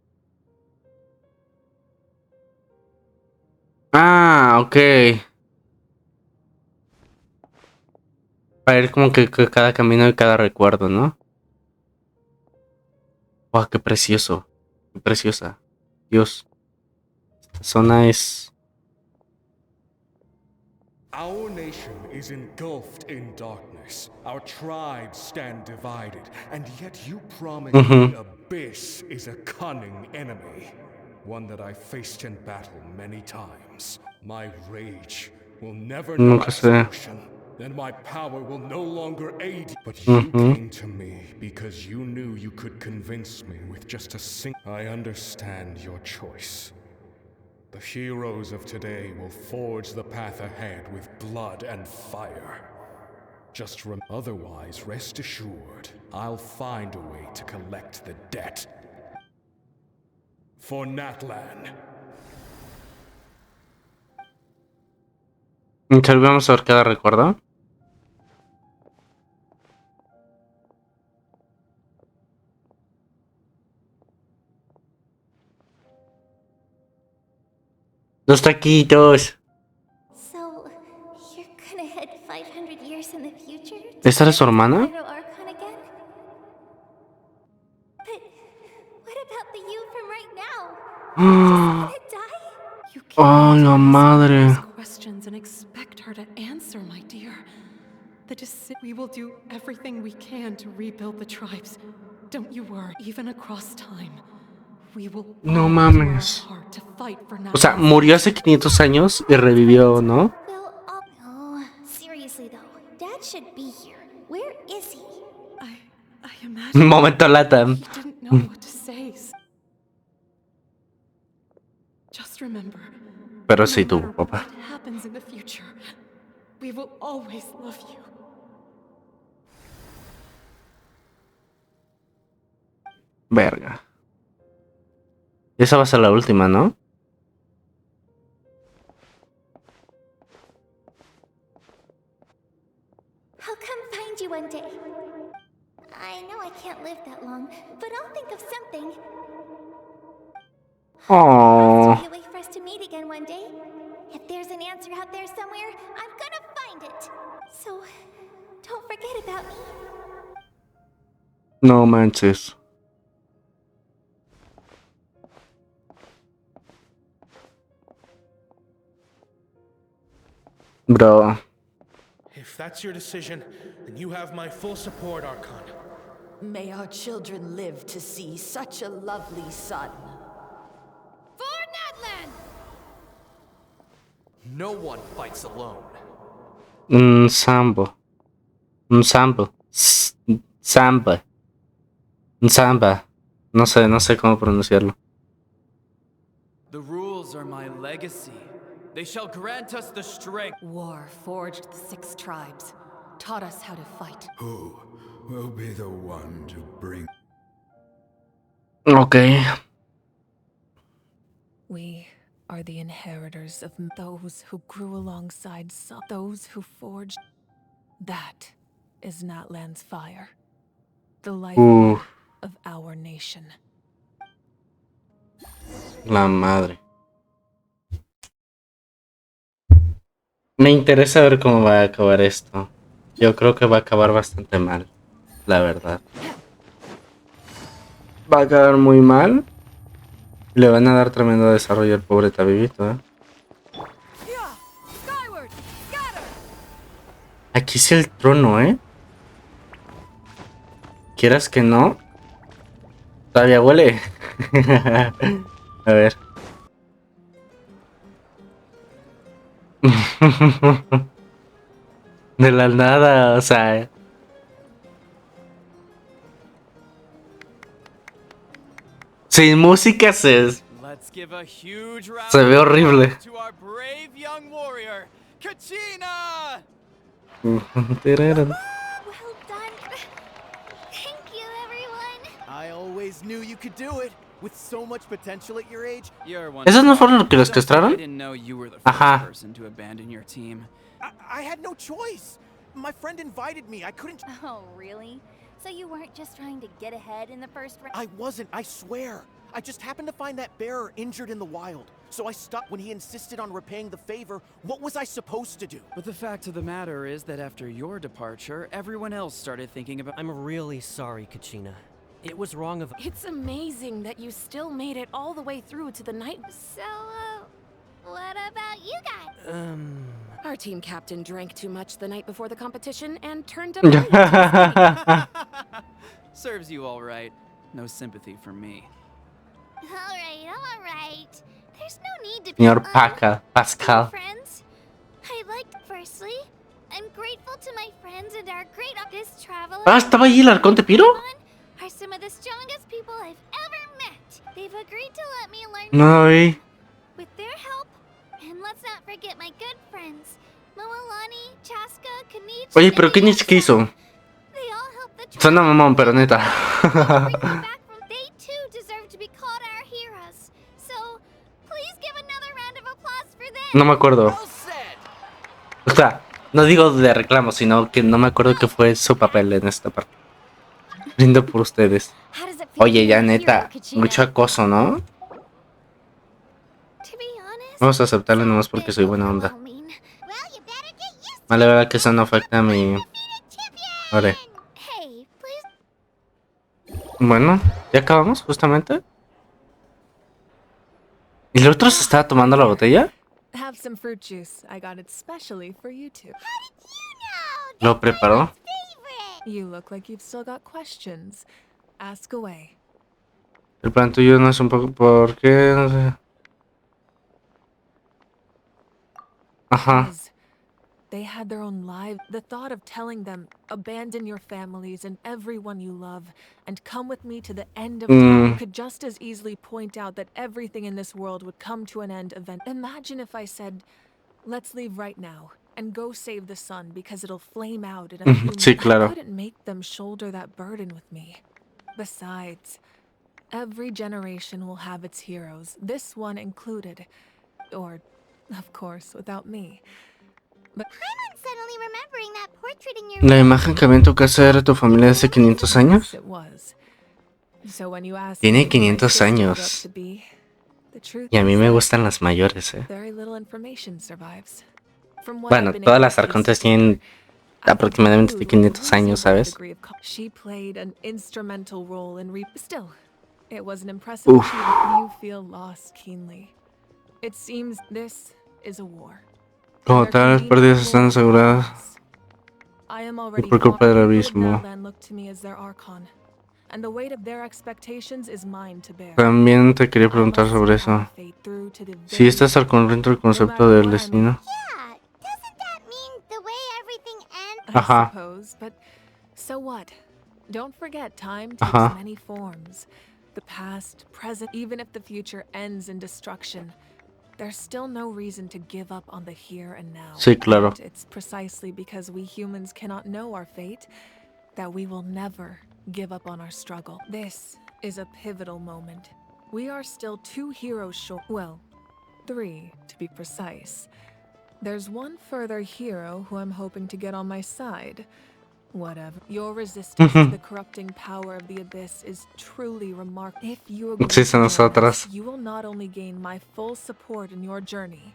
Ah, ok. Para ir como que cada camino y cada recuerdo, ¿no? ¡Wow! ¡Qué precioso! ¡Qué preciosa! Dios. Esta zona es... Our nation is engulfed in darkness. Our tribes stand divided, and yet you promise the Abyss is a cunning enemy. One that I faced in battle many times. My rage will never know solution. Then my power will no longer aid you. But you came to me because you knew you could convince me with just a single... I understand your choice. The heroes of today will forge the path ahead with blood and fire. Otherwise, rest assured, I'll find a way to collect the debt. For Natlan. Vamos a ver cada recuerdo. Los taquitos. So, you're gonna head 500 years in the future? ¿Esta era su hermana? But what about the you from right now? Just gonna die? You Oh, la madre. Questions and expect her to answer, my dear. We will do everything we can to rebuild the tribes. Don't you worry, even across time. No mames. O sea, murió hace 500 años y revivió, ¿no? No, seriously though, Dad should be here. Where is he? I imagine. Momento lata. He didn't know what to say. Just remember. Pero sí tuvo, papá. What happens in the future? We will always love you. Verga. Esa va a ser la última, ¿no? I'll come find you one day. I know I can't live that long, but I'll think of something. Aww. I'll wait for us to meet again one day. If there's an answer out there somewhere, I'm gonna find it. So, don't forget about me. No manches. Bro. If that's your decision, then you have my full support, Archon. May our children live to see such a lovely son. For Natlan! No one fights alone. Sambo. Sambo. Samba. Samba. No sé cómo pronunciarlo. The rules are my legacy. They shall grant us the strength. War forged the 6 tribes, taught us how to fight. Who will be the one to bring... Okay. We are the inheritors of those who grew alongside those who forged. That is Natlan's fire. The life of our nation. La madre. Me interesa ver cómo va a acabar esto. Yo creo que va a acabar bastante mal. la verdad. Va a acabar muy mal. Le van a dar tremendo desarrollo al pobre Tabibito, ¿eh? Aquí es el trono, ¿eh? Quieras que no. Todavía huele. A ver. De la nada, o sea. Sin música se ve horrible. I always knew you could do it. With so much potential at your age. ¿Esos no fueron los que los castraron? Ajá. I had no choice. My friend invited me. I couldn't. Oh, really? So you weren't just trying to get ahead in the first round? I wasn't, I swear. I just happened to find that bearer injured in the wild. So I stopped when he insisted on repaying the favor. What was I supposed to do? But the fact of the matter is that after your departure, everyone else started thinking about— I'm really sorry, Kachina. It was wrong of— It's amazing that you still made it all the way through to the night. So, what about you guys? Our team captain drank too much the night before the competition and turned up late. Serves you all right. No sympathy for me. All right. There's no need to be— Señor Pascal. Friends. Firstly, I'm grateful to my friends and our great artist traveler. Ah, ¿estaba ahí el Arconte Piro? Are some of the strongest people I've ever met. They've agreed to let me learn No, vi. with their help. And let's not forget my good friends, Moalani, Chaska, Kanichi. Oye, pero ¿qué hizo? They all helped the Suena mamón, pero neta. They too deserve to be called our heroes. So, please give another round of applause for them. No me acuerdo. O sea, no digo de reclamo, sino que no me acuerdo qué fue su papel en esta parte. Brindo por ustedes. Oye, ya neta, mucho acoso, ¿no? Vamos a aceptarlo nomás porque soy buena onda. Vale, verdad que eso no afecta a mi... Vale. Bueno, ya acabamos justamente. ¿Y el otro se estaba tomando la botella? Have some fruit juice. I got it specially for you two. ¿Lo preparó? You look like you've still got questions. Ask away. El plan tuyo no es un poco... ¿Por qué? No sé. Ajá. They had their own lives. The thought of telling them, abandon your families and everyone you love, and come with me to the end of time. You could just as easily point out that everything in this world would come to an end eventually. Imagine if I said, let's leave right now and go save the sun because it'll flame out in a few minutes. Sí, claro. I couldn't make them shoulder that burden with me. Besides, every generation will have its heroes, this one included. Or, of course, without me. But I'm suddenly remembering that portrait in your La imagen que había en tu casa era tu familia hace 500 años. it was. So when you asked Tiene me who my 500 sister grew up años. to be, the truth Y a mí is me that gustan las mayores, eh. very little information survives. From what Bueno, I've been todas able las to arcontes piece tienen aproximadamente together, 500 años, reasonable ¿sabes? degree of she played an instrumental role in still, it was an impressive Oof. feat if you feel loss keenly. It seems this is a war. Como tal, las pérdidas están aseguradas I am already por culpa del People of abismo. Natlan look to me as their archon, and the weight of their expectations is mine to bear. También te quería preguntar sobre eso. Si estás al corriente del concepto del destino. I Ajá. suppose, but so what? Don't forget, time takes Ajá. many forms. The past, present, even if the future ends in destruction, there's still no reason to give up on the here and now. Sí, claro. And it's precisely because we humans cannot know our fate that we will never give up on our struggle. This is a pivotal moment. We are still 2 heroes short. Well, 3 to be precise. There's one further hero who I'm hoping to get on my side. Whatever. Your resistance to the corrupting power of the Abyss is truly remarkable. If you agree Sí, son to nosotras. this, you will not only gain my full support in your journey,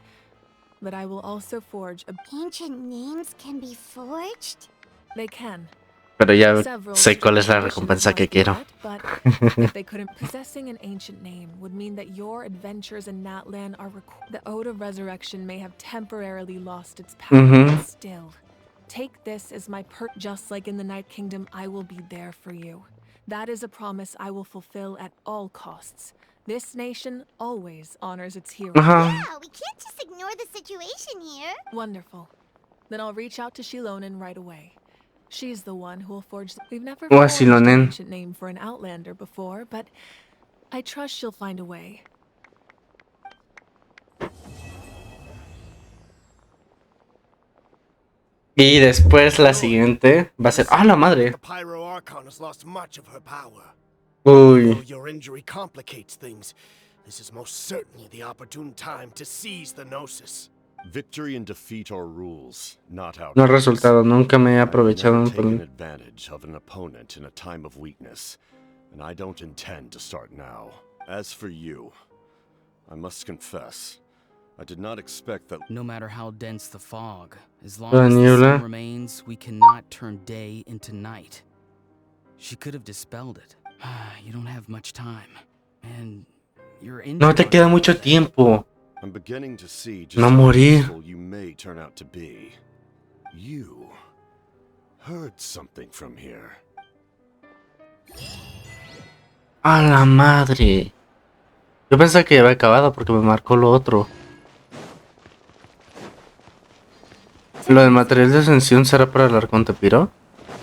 but I will also forge a... Ancient names can be forged? They can. Pero ya Several sé cuál es la conditions recompensa que must be quiero. met, but if they couldn't, possessing an ancient name would mean that your adventures in Natlan are the Ode of Resurrection may have temporarily lost its power, but still. Take this as my just like in the Night Kingdom, I will be there for you. That is a promise I will fulfill at all costs. This nation always honors its heroes. Yeah, we can't just ignore the situation here. Wonderful. Then I'll reach out to Shilonen right away. She's the one who will forge. We've never O a forged an Shilonen. ancient name for an Outlander before, but I trust she'll find a way. Y después la siguiente va a ser... ¡Ah, la madre! The Pyro Archon has lost much of her power. Uy. Though your injury complicates things, this is most certainly the opportune time to seize the Gnosis. Victory and defeat are rules, not outcomes. No ha resultado. Nunca me he aprovechado I've un never taken poder. advantage of an opponent in a time of weakness, and I don't intend to start now. As for you, I must confess, I did not expect that. No matter how dense the fog, as long La as the niebla. sun remains, we cannot turn day into night. She could have dispelled it. You don't have much time, and you're injured. No te queda mucho tiempo. I'm beginning to see just No how morir. useful you may turn out to be. You heard something from here. ¡A la madre! Yo pensé que ya había acabado porque me marcó lo otro. ¿Lo del material de ascensión será para el Arcón Tepiro?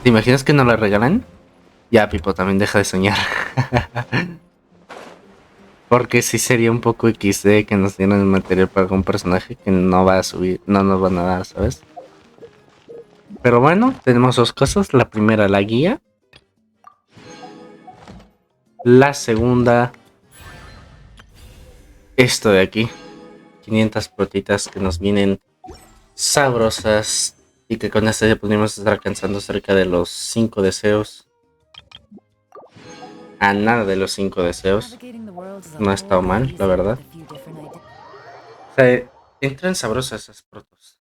¿Te imaginas que nos la regalan? Ya, Pipo, también deja de soñar. Porque sí sería un poco XD que nos dieran el material para algún personaje que no va a subir, no nos van a dar, ¿sabes? Pero bueno, tenemos dos cosas. La primera, la guía. La segunda, esto de aquí. 500 protitas que nos vienen sabrosas. Y que con esto ya podríamos estar alcanzando cerca de los 5 deseos. A nada de los 5 deseos. No ha estado mal, la verdad. O sea, entran sabrosas esas protos.